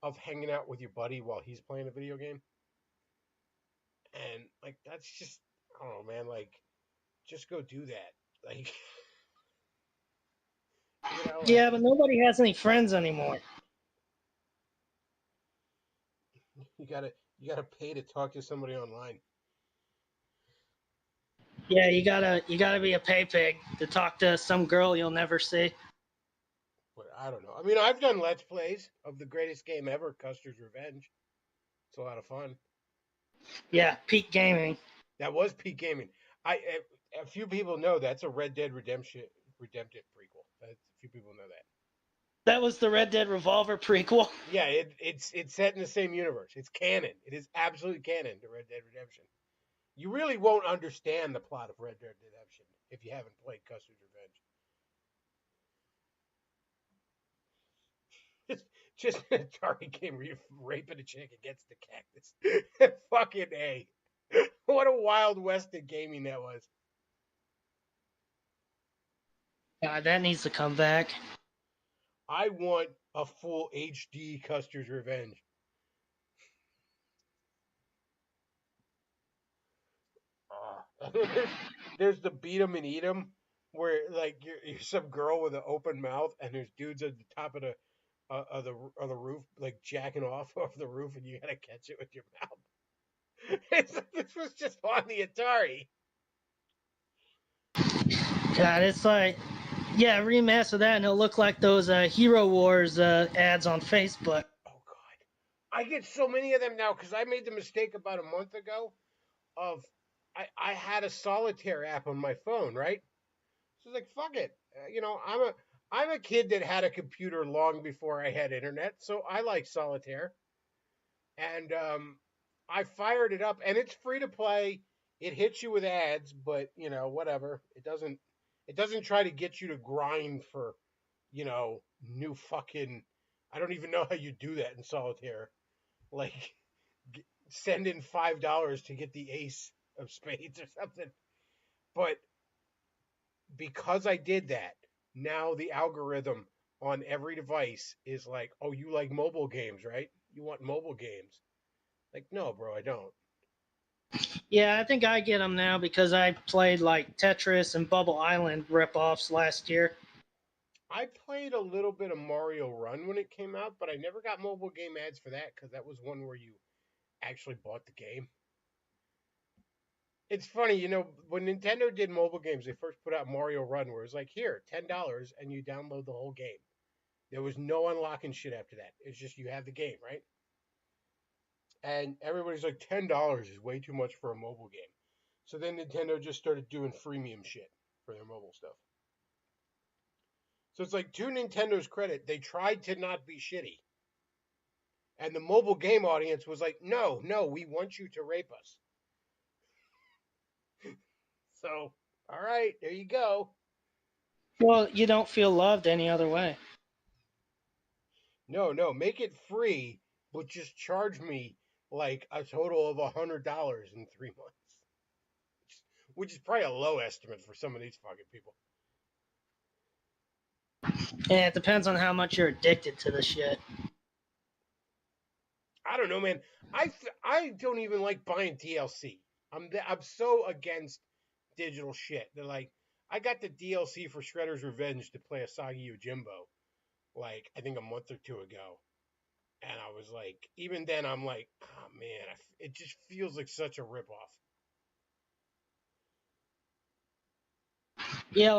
of hanging out with your buddy while he's playing a video game. And like that's just, I don't know, man, like just go do that. Like yeah, but nobody has any friends anymore. You gotta pay to talk to somebody online. Yeah, you gotta be a pay pig to talk to some girl you'll never see. But I don't know. I mean, I've done Let's Plays of the greatest game ever, Custer's Revenge. It's a lot of fun. Yeah, peak gaming. That was peak gaming. A few people know that's a Red Dead Redemption prequel. A few people know that. That was the Red Dead Revolver prequel. Yeah, it's set in the same universe. It's canon. It is absolutely canon to Red Dead Redemption. You really won't understand the plot of Red Dead Redemption if you haven't played Custer's Revenge. Just a Atari game where you're raping a chick against the cactus. Fucking A. What a Wild West of gaming that was. God, that needs to come back. I want a full HD Custer's Revenge. There's the beat 'em and eat 'em, where like you're some girl with an open mouth, and there's dudes at the top of the roof, like jacking off the roof, and you gotta catch it with your mouth. This was just on the Atari. God, it's like, yeah, remaster that, and it'll look like those Hero Wars ads on Facebook. Oh God, I get so many of them now because I made the mistake about a month ago of. I had a solitaire app on my phone, right? So it's like, fuck it. I'm a kid that had a computer long before I had internet, so I like solitaire. And I fired it up, and it's free to play. It hits you with ads, but whatever. It doesn't try to get you to grind for, new fucking. I don't even know how you do that in solitaire. Like, send in $5 to get the ace of spades or something. But because I did that, now the algorithm on every device is like, oh, you like mobile games, right? You want mobile games. Like, no, bro, I don't. Yeah, I think I get them now because I played like Tetris and Bubble Island ripoffs last year. I played a little bit of Mario Run when it came out, but I never got mobile game ads for that because that was one where you actually bought the game. It's funny, you know, when Nintendo did mobile games, they first put out Mario Run, where it was like, here, $10, and you download the whole game. There was no unlocking shit after that. It's just you have the game, right? And everybody's like, $10 is way too much for a mobile game. So then Nintendo just started doing freemium shit for their mobile stuff. So it's like, to Nintendo's credit, they tried to not be shitty. And the mobile game audience was like, no, we want you to rape us. So, all right, there you go. Well, you don't feel loved any other way. No, make it free, but just charge me like a total of $100 in 3 months. Which is probably a low estimate for some of these fucking people. Yeah, it depends on how much you're addicted to the shit. I don't know, man. I don't even like buying DLC. I'm so against digital shit. They're like, I got the DLC for Shredder's Revenge to play Asagi Yojimbo, like, I think a month or two ago. And I was like, even then, I'm like, oh man, it just feels like such a ripoff. Yeah,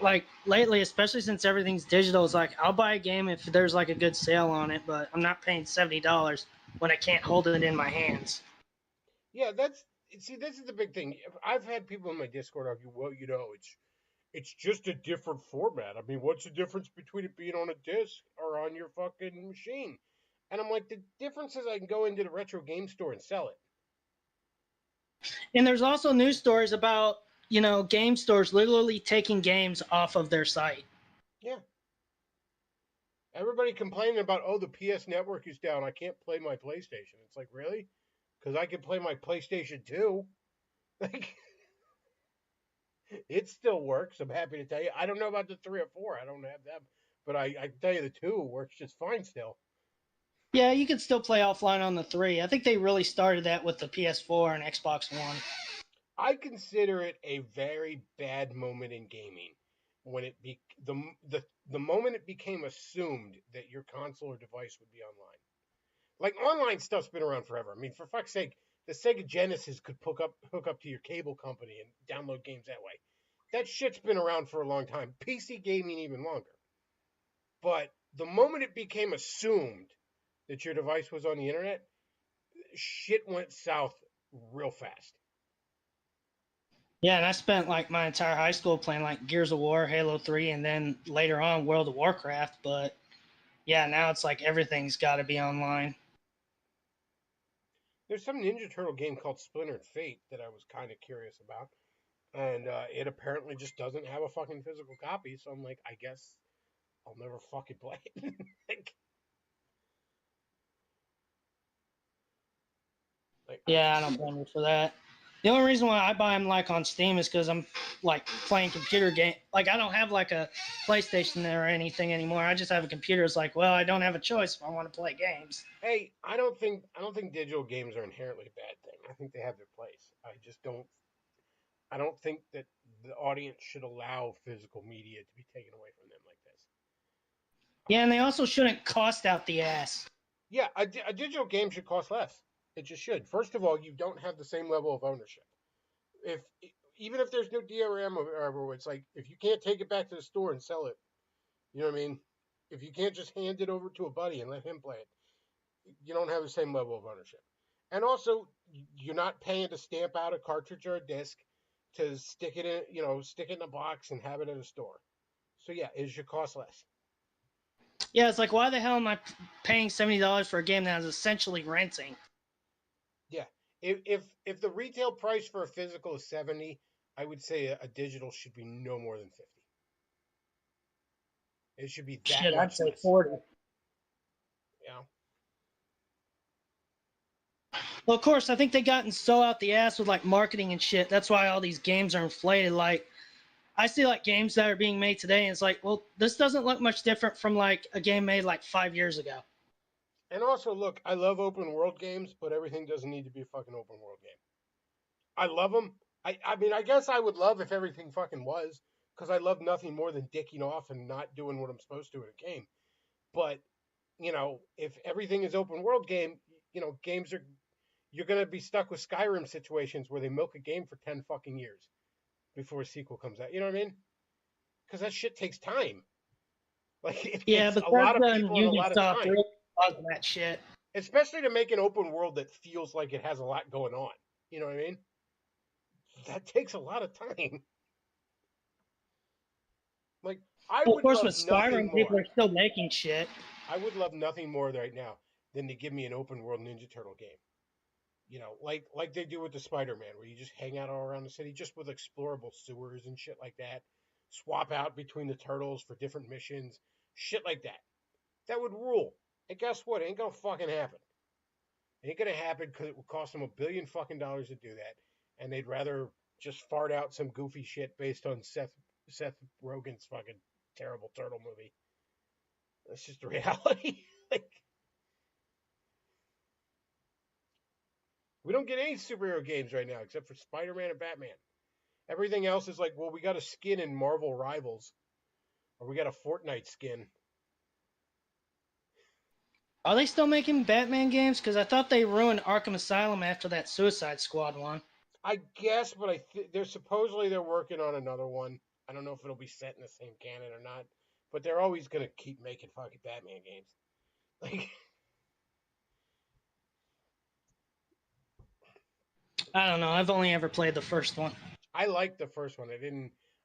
like lately, especially since everything's digital, it's like I'll buy a game if there's like a good sale on it, but I'm not paying $70 when I can't hold it in my hands. Yeah, see, this is the big thing. I've had people in my Discord argue, well, you know, it's just a different format. I mean, what's the difference between it being on a disc or on your fucking machine? And I'm like, the difference is I can go into the retro game store and sell it. And there's also news stories about, you know, game stores literally taking games off of their site. Yeah. Everybody complaining about, oh, the PS Network is down. I can't play my PlayStation. It's like, really? Because I can play my PlayStation 2. Like, it still works. I'm happy to tell you. I don't know about the 3 or 4. I don't have them. But I can tell you the 2 works just fine still. Yeah, you can still play offline on the 3. I think they really started that with the PS4 and Xbox One. I consider it a very bad moment in gaming when the moment it became assumed that your console or device would be online. Like, online stuff's been around forever. I mean, for fuck's sake, the Sega Genesis could hook up to your cable company and download games that way. That shit's been around for a long time. PC gaming even longer. But the moment it became assumed that your device was on the internet, shit went south real fast. Yeah, and I spent like my entire high school playing like Gears of War, Halo 3, and then later on World of Warcraft. But yeah, now it's like everything's got to be online. There's some Ninja Turtle game called Splintered Fate that I was kind of curious about. And it apparently just doesn't have a fucking physical copy. So I'm like, I guess I'll never fucking play it. Yeah, I don't blame you for that. The only reason why I buy them like on Steam is because I'm like playing computer game. Like, I don't have like a PlayStation there or anything anymore. I just have a computer. It's like, well, I don't have a choice if I want to play games. Hey, I don't think digital games are inherently a bad thing. I think they have their place. I don't think that the audience should allow physical media to be taken away from them like this. Yeah, and they also shouldn't cost out the ass. Yeah, a digital game should cost less. It just should. First of all, you don't have the same level of ownership. Even if there's no DRM or whatever, it's like, if you can't take it back to the store and sell it, you know what I mean? If you can't just hand it over to a buddy and let him play it, you don't have the same level of ownership. And also, you're not paying to stamp out a cartridge or a disc to stick it in a box and have it at a store. So yeah, it should cost less. Yeah, it's like, why the hell am I paying $70 for a game that is essentially renting? Yeah, if the retail price for a physical is $70, I would say a digital should be no more than $50. It should be that Shit, much I'd say less. $40. Yeah. Well, of course, I think they gotten so out the ass with like marketing and shit. That's why all these games are inflated. Like, I see like games that are being made today, and it's like, well, this doesn't look much different from like a game made like 5 years ago. And also, look, I love open world games, but everything doesn't need to be a fucking open world game. I love them. I mean, I guess I would love if everything fucking was, because I love nothing more than dicking off and not doing what I'm supposed to in a game. But, you know, if everything is open world game, you know, games are, you're going to be stuck with Skyrim situations where they milk a game for 10 fucking years before a sequel comes out. You know what I mean? Because that shit takes time. Like, it Yeah, takes but a lot of that's people and a lot of Ubisoft time. really causing that shit. Especially to make an open world that feels like it has a lot going on. You know what I mean? That takes a lot of time. Like, I Well, would of course, love with nothing Skyrim, people more. are still making shit. I would love nothing more right now than to give me an open world Ninja Turtle game. You know, like they do with the Spider-Man, where you just hang out all around the city, just with explorable sewers and shit like that. Swap out between the turtles for different missions, shit like that. That would rule. And guess what? It ain't gonna fucking happen. It ain't gonna happen because it would cost them $1 billion fucking dollars to do that, and they'd rather just fart out some goofy shit based on Seth Rogen's fucking terrible turtle movie. That's just the reality. Like, we don't get any superhero games right now except for Spider-Man and Batman. Everything else is like, well, we got a skin in Marvel Rivals, or we got a Fortnite skin. Are they still making Batman games? Because I thought they ruined Arkham Asylum after that Suicide Squad one. I guess, but they're working on another one. I don't know if it'll be set in the same canon or not, but they're always gonna keep making fucking Batman games. Like, I don't know. I've only ever played the first one. I liked the first one.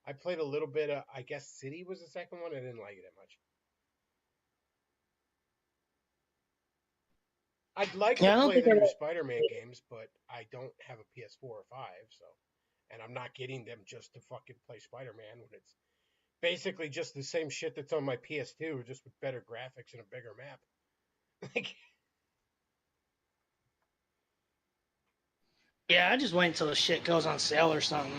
I played a little bit of, I guess City was the second one. I didn't like it that much. I'd like to play the new Spider-Man games, but I don't have a PS4 or 5, so, and I'm not getting them just to fucking play Spider-Man when it's basically just the same shit that's on my PS2, just with better graphics and a bigger map. Like, yeah, I just wait until the shit goes on sale or something.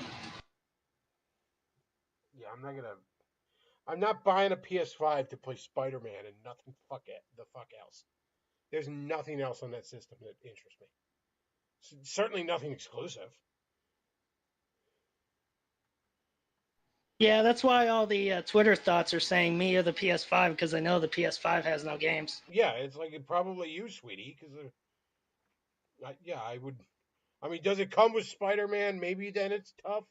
Yeah, I'm not buying a PS5 to play Spider-Man and nothing the fuck else. There's nothing else on that system that interests me. Certainly nothing exclusive. Yeah, that's why all the Twitter thoughts are saying me or the PS5, because I know the PS5 has no games. Yeah, it's like probably you, sweetie, because yeah, I would. I mean, does it come with Spider-Man? Maybe then it's tough.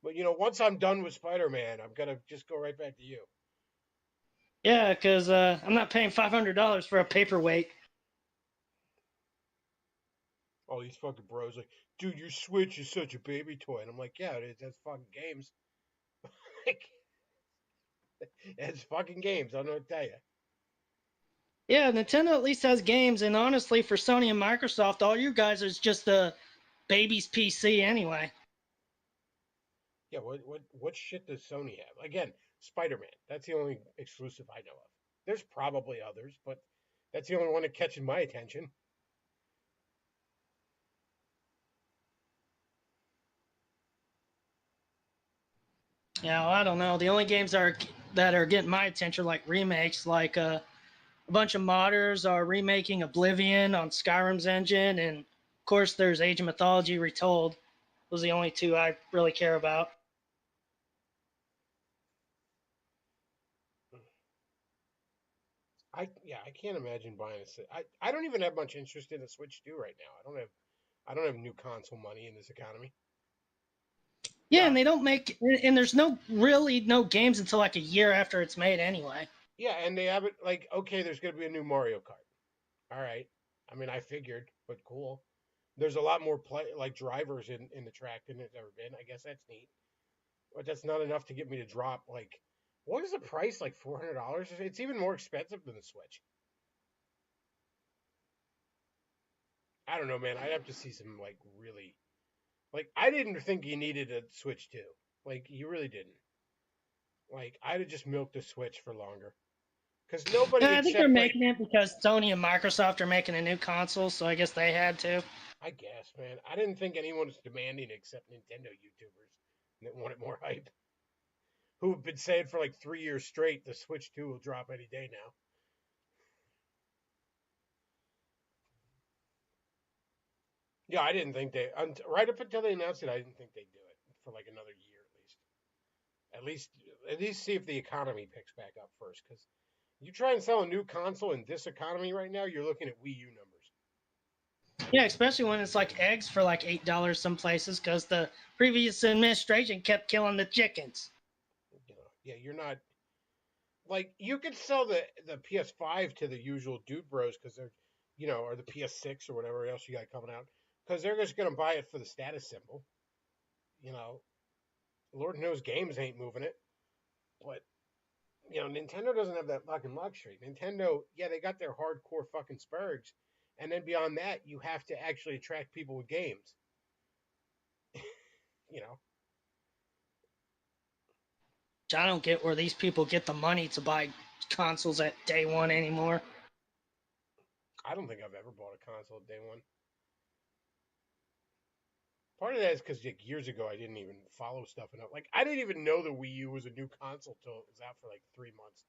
But, you know, once I'm done with Spider-Man, I'm going to just go right back to you. Yeah, because I'm not paying $500 for a paperweight. All these fucking bros like, dude, your Switch is such a baby toy. And I'm like, yeah, it is. That's fucking games. It's fucking games. I don't know what to tell you. Yeah, Nintendo at least has games, and honestly, for Sony and Microsoft, all you guys is just a baby's PC anyway. Yeah, what shit does Sony have? Again, Spider-Man. That's the only exclusive I know of. There's probably others, but that's the only one that catches my attention. Yeah, well, I don't know. The only games that are getting my attention, like remakes, like a bunch of modders are remaking Oblivion on Skyrim's engine, and of course there's Age of Mythology Retold. Those are the only two I really care about. I can't imagine buying I don't even have much interest in a Switch 2 right now. I don't have new console money in this economy. Yeah, and they don't make, and there's no games until like a year after it's made anyway. Yeah, and they have it like, okay, there's going to be a new Mario Kart. All right. I mean, I figured, but cool. There's a lot more drivers in the track than there's ever been. I guess that's neat. But that's not enough to get me to drop, like, what is the price? Like $400? It's even more expensive than the Switch. I don't know, man. I'd have to see some, like, really... Like, I didn't think you needed a Switch 2. Like, you really didn't. Like, I'd have just milked the Switch for longer. Because nobody... I think they're making it because Sony and Microsoft are making a new console, so I guess they had to. I guess, man. I didn't think anyone was demanding except Nintendo YouTubers that wanted more hype. who have been saying for like 3 years straight the Switch 2 will drop any day now. Yeah, I didn't think right up until they announced it, I didn't think they'd do it for like another year at least. At least see if the economy picks back up first, because you try and sell a new console in this economy right now, you're looking at Wii U numbers. Yeah, especially when it's like eggs for like $8 some places because the previous administration kept killing the chickens. Yeah, you're not like you could sell the PS5 to the usual dude bros because they're, or the PS6 or whatever else you got coming out, because they're just gonna buy it for the status symbol. Lord knows games ain't moving it, but Nintendo doesn't have that fucking luxury. Nintendo, yeah, they got their hardcore fucking spurgs, and then beyond that, you have to actually attract people with games. I don't get where these people get the money to buy consoles at day one anymore. I don't think I've ever bought a console at day one. Part of that is because years ago I didn't even follow stuff enough. Like, I didn't even know the Wii U was a new console till it was out for like 3 months.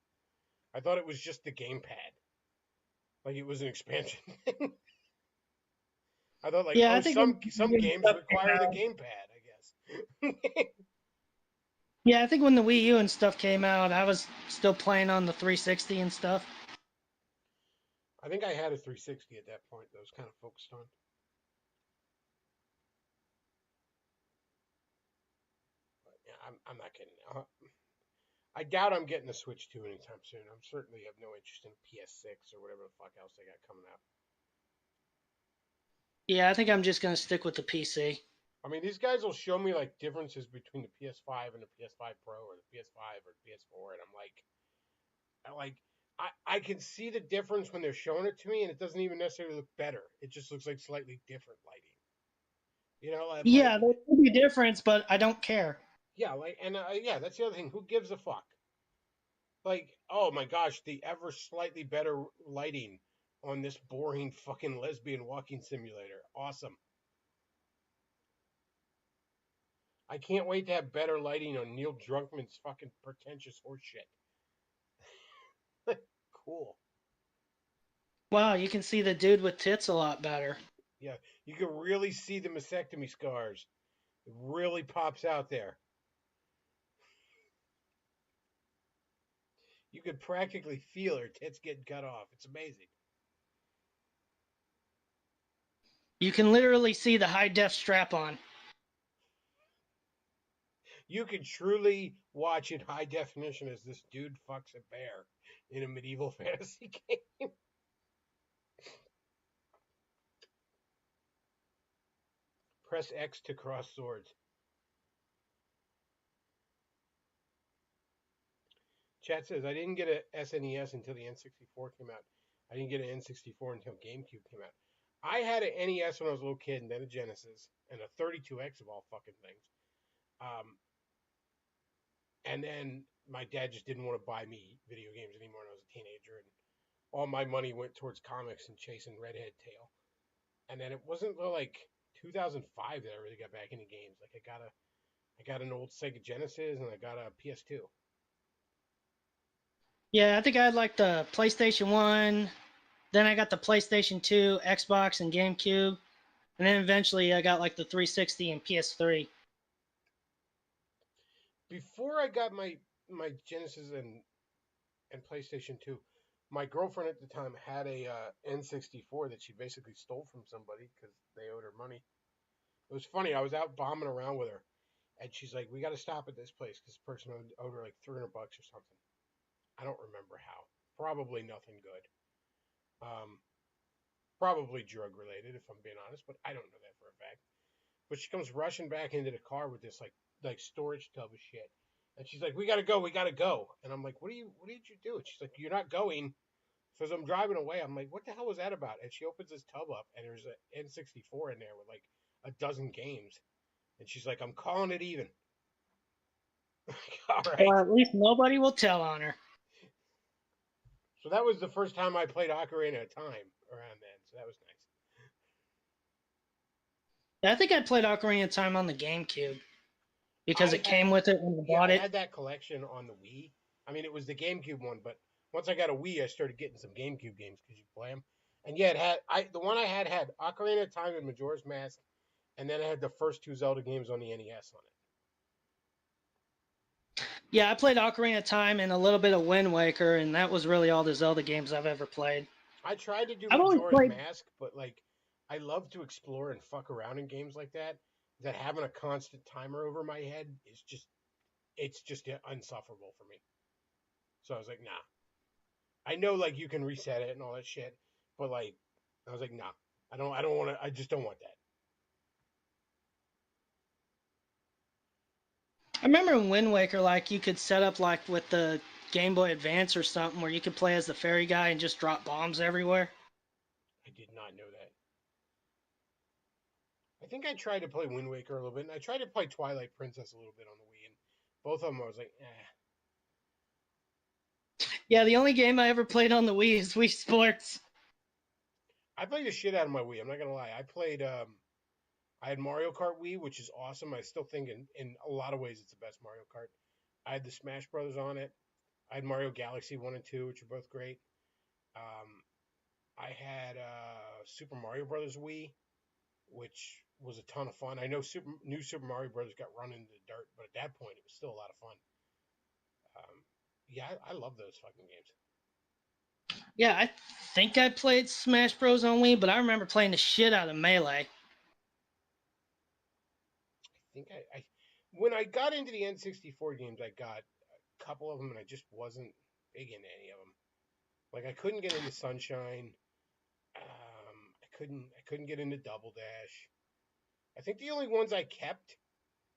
I thought it was just the gamepad. Like, it was an expansion thing. I thought, like, some games require the gamepad, I guess. Yeah, I think when the Wii U and stuff came out, I was still playing on the 360 and stuff. I think I had a 360 at that point that I was kind of focused on. I'm not kidding. I doubt I'm getting the Switch 2 anytime soon. I certainly have no interest in PS6 or whatever the fuck else they got coming out. Yeah, I think I'm just going to stick with the PC. I mean, these guys will show me like differences between the PS5 and the PS5 Pro or the PS5 or the PS4, and I can see the difference when they're showing it to me, and it doesn't even necessarily look better. It just looks like slightly different lighting. Yeah, there could be a difference, but I don't care. Yeah, that's the other thing. Who gives a fuck? Like, oh my gosh, the ever slightly better lighting on this boring fucking lesbian walking simulator. Awesome. I can't wait to have better lighting on Neil Druckmann's fucking pretentious horseshit. Cool. Wow, you can see the dude with tits a lot better. Yeah, you can really see the mastectomy scars. It really pops out there. You could practically feel her tits getting cut off. It's amazing. You can literally see the high-def strap-on. You can truly watch in high definition as this dude fucks a bear in a medieval fantasy game. Press X to cross swords. Chat says, I didn't get a SNES until the N64 came out. I didn't get an N64 until GameCube came out. I had an NES when I was a little kid, and then a Genesis, and a 32X of all fucking things. And then my dad just didn't want to buy me video games anymore when I was a teenager, and all my money went towards comics and chasing Redhead Tail. And then it wasn't until like 2005 that I really got back into games. Like, I got an old Sega Genesis, and I got a PS2. Yeah, I think I had like the PlayStation 1, then I got the PlayStation 2, Xbox, and GameCube, and then eventually I got like the 360 and PS3. Before I got my Genesis and PlayStation 2, my girlfriend at the time had a N64 that she basically stole from somebody because they owed her money. It was funny. I was out bombing around with her, and she's like, "We got to stop at this place because this person owed her like $300 or something." I don't remember how. Probably nothing good. Probably drug related, if I'm being honest, but I don't know that for a fact. But she comes rushing back into the car with this like storage tub of shit, and she's like, "We gotta go, we gotta go." And I'm like, "What did you do?" And she's like, "You're not going." So as I'm driving away, I'm like, "What the hell was that about?" And she opens this tub up, and there's an N64 in there with like a dozen games, and she's like, "I'm calling it even." All right. Or at least nobody will tell on her. So that was the first time I played Ocarina of Time around then, so that was nice. Yeah, I think I played Ocarina of Time on the GameCube. because it came with it when you bought I it. had that collection on the Wii. I mean, it was the GameCube one, but once I got a Wii, I started getting some GameCube games because you play them. And yeah, the one I had Ocarina of Time and Majora's Mask, and then I had the first 2 Zelda games on the NES on it. Yeah, I played Ocarina of Time and a little bit of Wind Waker, and that was really all the Zelda games I've ever played. I tried to do I've only Majora's played- Mask, but like, I love to explore and fuck around in games like that. That having a constant timer over my head is just, it's just unsufferable for me. So I was like, nah. I know like you can reset it and all that shit, but like, I was like, nah. I don't want to. I just don't want that. I remember in Wind Waker, like, you could set up, like, with the Game Boy Advance or something where you could play as the fairy guy and just drop bombs everywhere. I did not know that. I think I tried to play Wind Waker a little bit, and I tried to play Twilight Princess a little bit on the Wii, and both of them I was like, eh. Yeah, the only game I ever played on the Wii is Wii Sports. I played the shit out of my Wii. I'm not gonna lie. I played. I had Mario Kart Wii, which is awesome. I still think in a lot of ways it's the best Mario Kart. I had the Smash Brothers on it. I had Mario Galaxy 1 and 2, which are both great. I had Super Mario Brothers Wii, which was a ton of fun. I know New Super Mario Brothers got run into the dirt, but at that point it was still a lot of fun. Yeah, I love those fucking games. Yeah, I think I played Smash Bros. On Wii, but I remember playing the shit out of Melee. I think I when I got into the N64 games, I got a couple of them, and I just wasn't big into any of them. Like I couldn't get into Sunshine. I couldn't get into Double Dash. I think the only ones I kept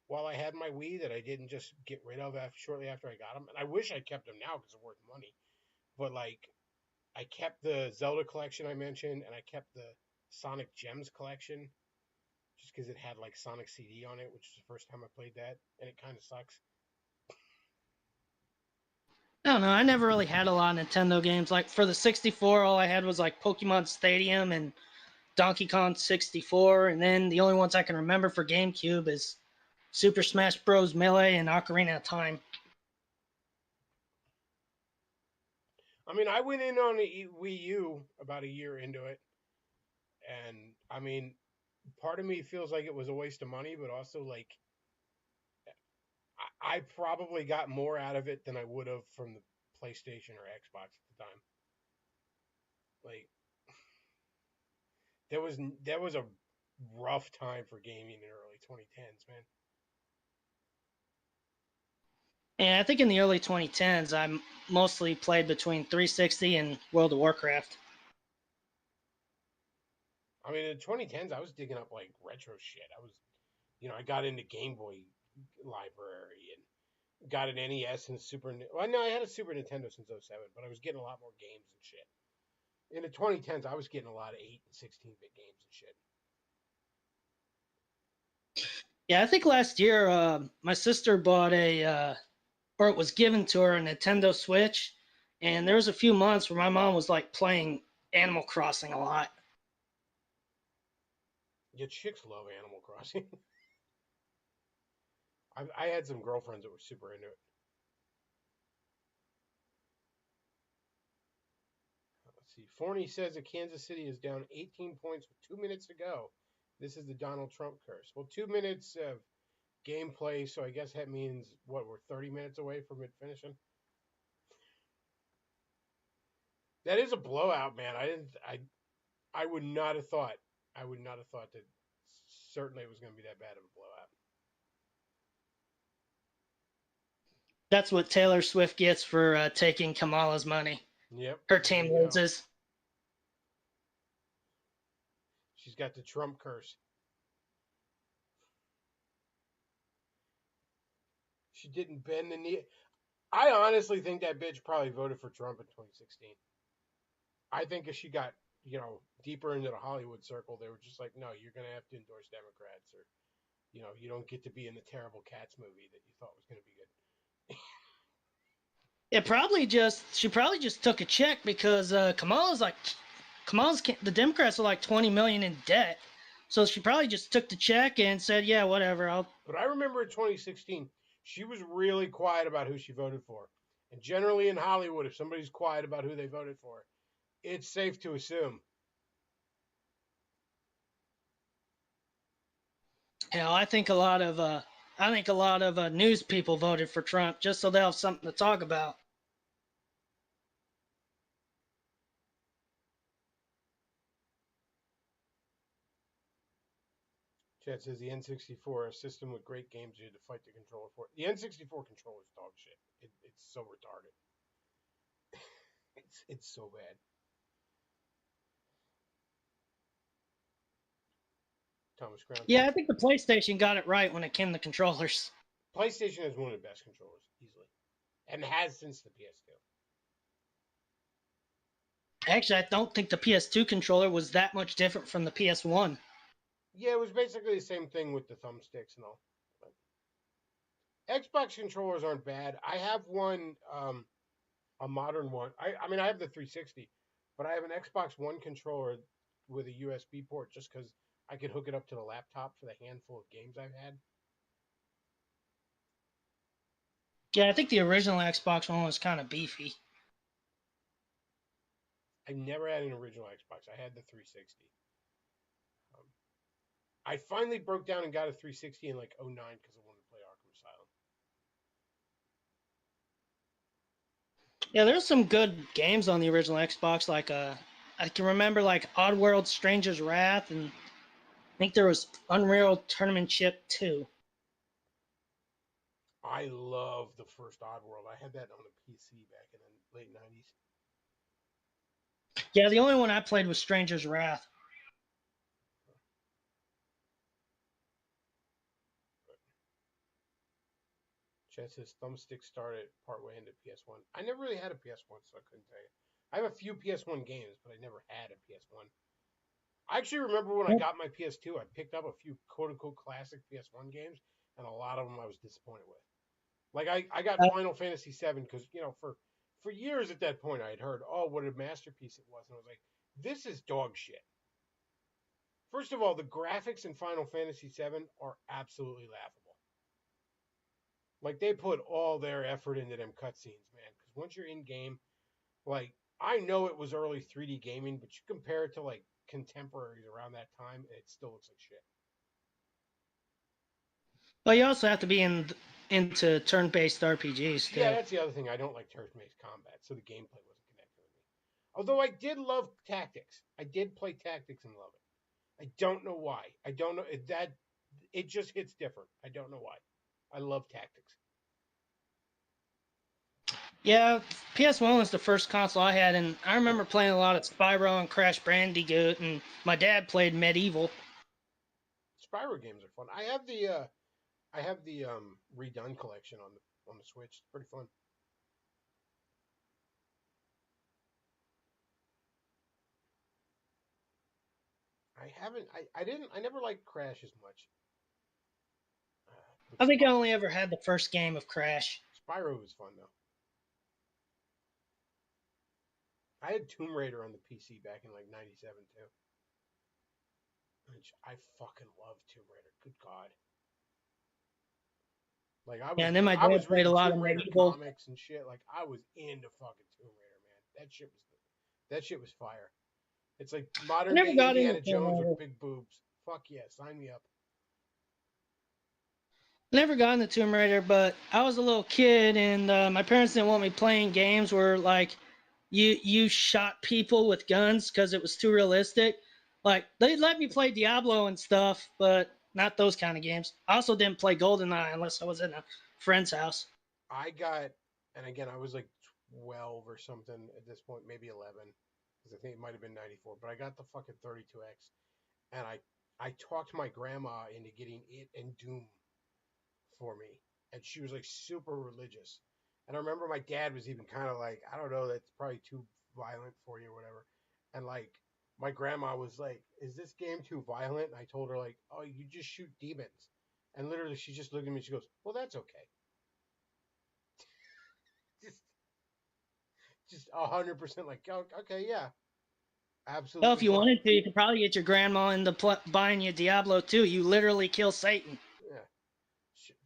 while I had my Wii that I didn't just get rid of shortly after I got them, and I wish I kept them now because they're worth money. But like, I kept the Zelda collection I mentioned, and I kept the Sonic Gems collection. Just because it had like Sonic CD on it, which is the first time I played that, and it kind of sucks. I don't know. I never really had a lot of Nintendo games. Like for the 64, all I had was like Pokemon Stadium and Donkey Kong 64, and then the only ones I can remember for GameCube is Super Smash Bros. Melee and Ocarina of Time. I mean, I went in on the Wii U about a year into it, and I mean, part of me feels like it was a waste of money, but also like I probably got more out of it than I would have from the PlayStation or Xbox at the time. Like there was a rough time for gaming in the early 2010s, man. And I think in the early 2010s, I mostly played between 360 and World of Warcraft. I mean, in the 2010s, I was digging up like retro shit. I got into Game Boy library and got an NES and Super. Well, no, I had a Super Nintendo since 07, but I was getting a lot more games and shit. In the 2010s, I was getting a lot of 8 and 16-bit games and shit. Yeah, I think last year my sister bought or it was given to her, a Nintendo Switch, and there was a few months where my mom was like playing Animal Crossing a lot. Yeah, chicks love Animal Crossing. I had some girlfriends that were super into it. Let's see. Forney says that Kansas City is down 18 points with 2 minutes to go. This is the Donald Trump curse. Well, 2 minutes of gameplay, so I guess that means, what, we're 30 minutes away from it finishing? That is a blowout, man. I would not have thought that certainly it was going to be that bad of a blowout. That's what Taylor Swift gets for taking Kamala's money. Yep. Her team loses. She's got the Trump curse. She didn't bend the knee. I honestly think that bitch probably voted for Trump in 2016. I think if she got, deeper into the Hollywood circle, they were just like, no, you're going to have to endorse Democrats, or, you don't get to be in the terrible Cats movie that you thought was going to be good. She probably just took a check because the Democrats are like 20 million in debt. So she probably just took the check and said, yeah, whatever, But I remember in 2016, she was really quiet about who she voted for. And generally in Hollywood, if somebody's quiet about who they voted for, it's safe to assume. I think a lot of news people voted for Trump just so they'll have something to talk about. Chad says the N64, a system with great games you had to fight the controller for. The N64 controller is dog shit. It's so retarded. it's so bad. Thomas Crown. Yeah, I think the PlayStation got it right when it came to controllers. PlayStation has one of the best controllers, easily. And has since the PS2. Actually, I don't think the PS2 controller was that much different from the PS1. Yeah, it was basically the same thing with the thumbsticks and all. But Xbox controllers aren't bad. I have one, a modern one. I mean, I have the 360, but I have an Xbox One controller with a USB port just because I could hook it up to the laptop for the handful of games I've had. Yeah, I think the original Xbox One was kind of beefy. I never had an original Xbox. I had the 360. I finally broke down and got a 360 in like 2009 because I wanted to play Arkham Asylum. Yeah, there's some good games on the original Xbox. Like I can remember like Oddworld, Stranger's Wrath, and I think there was Unreal Tournament Ship 2. I love the first Oddworld. I had that on a PC back in the late 90s. Yeah, the only one I played was Stranger's Wrath. Chet says thumbstick started partway into PS1. I never really had a PS1, so I couldn't tell you. I have a few PS1 games, but I never had a PS1. I actually remember when I got my PS2, I picked up a few quote-unquote classic PS1 games, and a lot of them I was disappointed with. Like, I got Final Fantasy VII because, you know, for years at that point, I had heard, oh, what a masterpiece it was. And I was like, this is dog shit. First of all, the graphics in Final Fantasy VII are absolutely laughable. Like, they put all their effort into them cutscenes, man. Because once you're in game, like, I know it was early 3D gaming, but you compare it to, like, contemporaries around that time, and it still looks like shit. Well, you also have to be into turn-based RPGs, too. Yeah, that's the other thing. I don't like turn-based combat, so the gameplay wasn't connected with me. Although I did love tactics. I did play tactics and love it. I don't know why. I don't know. It just hits different. I don't know why. I love tactics. Yeah, PS1 was the first console I had, and I remember playing a lot of Spyro and Crash Bandicoot, and my dad played Medieval. Spyro games are fun. I have the redone collection on the Switch. It's pretty fun. I never liked Crash as much. I think I only ever had the first game of Crash. Spyro was fun, though. I had Tomb Raider on the PC back in like 97 too. Which I fucking love Tomb Raider. Good God. Like I was, yeah, and then my dad played a lot of Medieval comics and shit. Like I was into fucking Tomb Raider, man. That shit was fire. It's like modern day Indiana Jones with big boobs. Fuck yeah, sign me up. Never got into Tomb Raider, but I was a little kid, and my parents didn't want me playing games where like you shot people with guns because it was too realistic. Like they let me play Diablo and stuff, but not those kind of games. I also didn't play GoldenEye unless I was in a friend's house. And again, I was like 12 or something at this point, maybe 11, because I think it might have been 94. But I got the fucking 32X, and I talked my grandma into getting it and Doom for me, and she was like super religious. And I remember my dad was even kind of like, I don't know, that's probably too violent for you or whatever. And like my grandma was like, is this game too violent? And I told her like, oh, you just shoot demons. And literally she just looked at me and she goes, well, that's okay. just 100% like, oh, okay, yeah. Absolutely. Well, if you wanted to, you could probably get your grandma into buying you Diablo 2. You literally kill Satan. Yeah.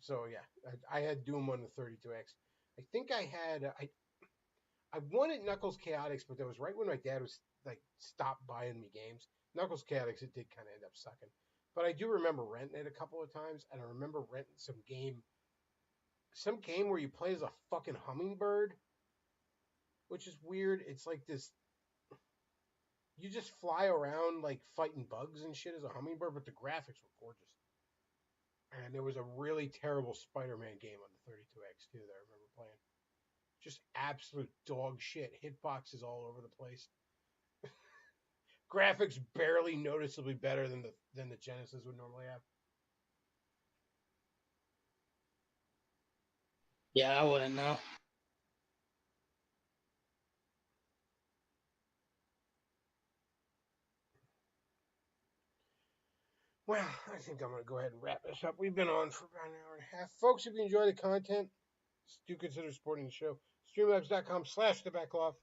So yeah, I had Doom on the 32X. I think I had I wanted Knuckles Chaotix, but that was right when my dad was like stopped buying me games. Knuckles Chaotix, it did kind of end up sucking, but I do remember renting it a couple of times, and I remember renting some game where you play as a fucking hummingbird, which is weird. It's like this. You just fly around like fighting bugs and shit as a hummingbird, but the graphics were gorgeous. And there was a really terrible Spider-Man game on the 32X too that I remember playing. Just absolute dog shit. Hitboxes all over the place. Graphics barely noticeably better than the Genesis would normally have. Yeah, I wouldn't know. Well, I think I'm going to go ahead and wrap this up. We've been on for about an hour and a half. Folks, if you enjoy the content, do consider supporting the show. Streamlabs.com/thebackoff.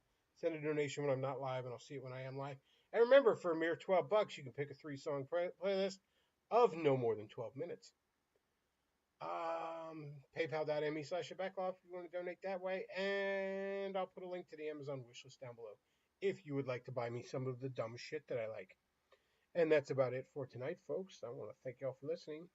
Send a donation when I'm not live, and I'll see it when I am live. And remember, for a mere $12, you can pick a 3-song playlist of no more than 12 minutes. PayPal.me/thebackoff if you want to donate that way. And I'll put a link to the Amazon wishlist down below if you would like to buy me some of the dumb shit that I like. And that's about it for tonight, folks. I want to thank y'all for listening.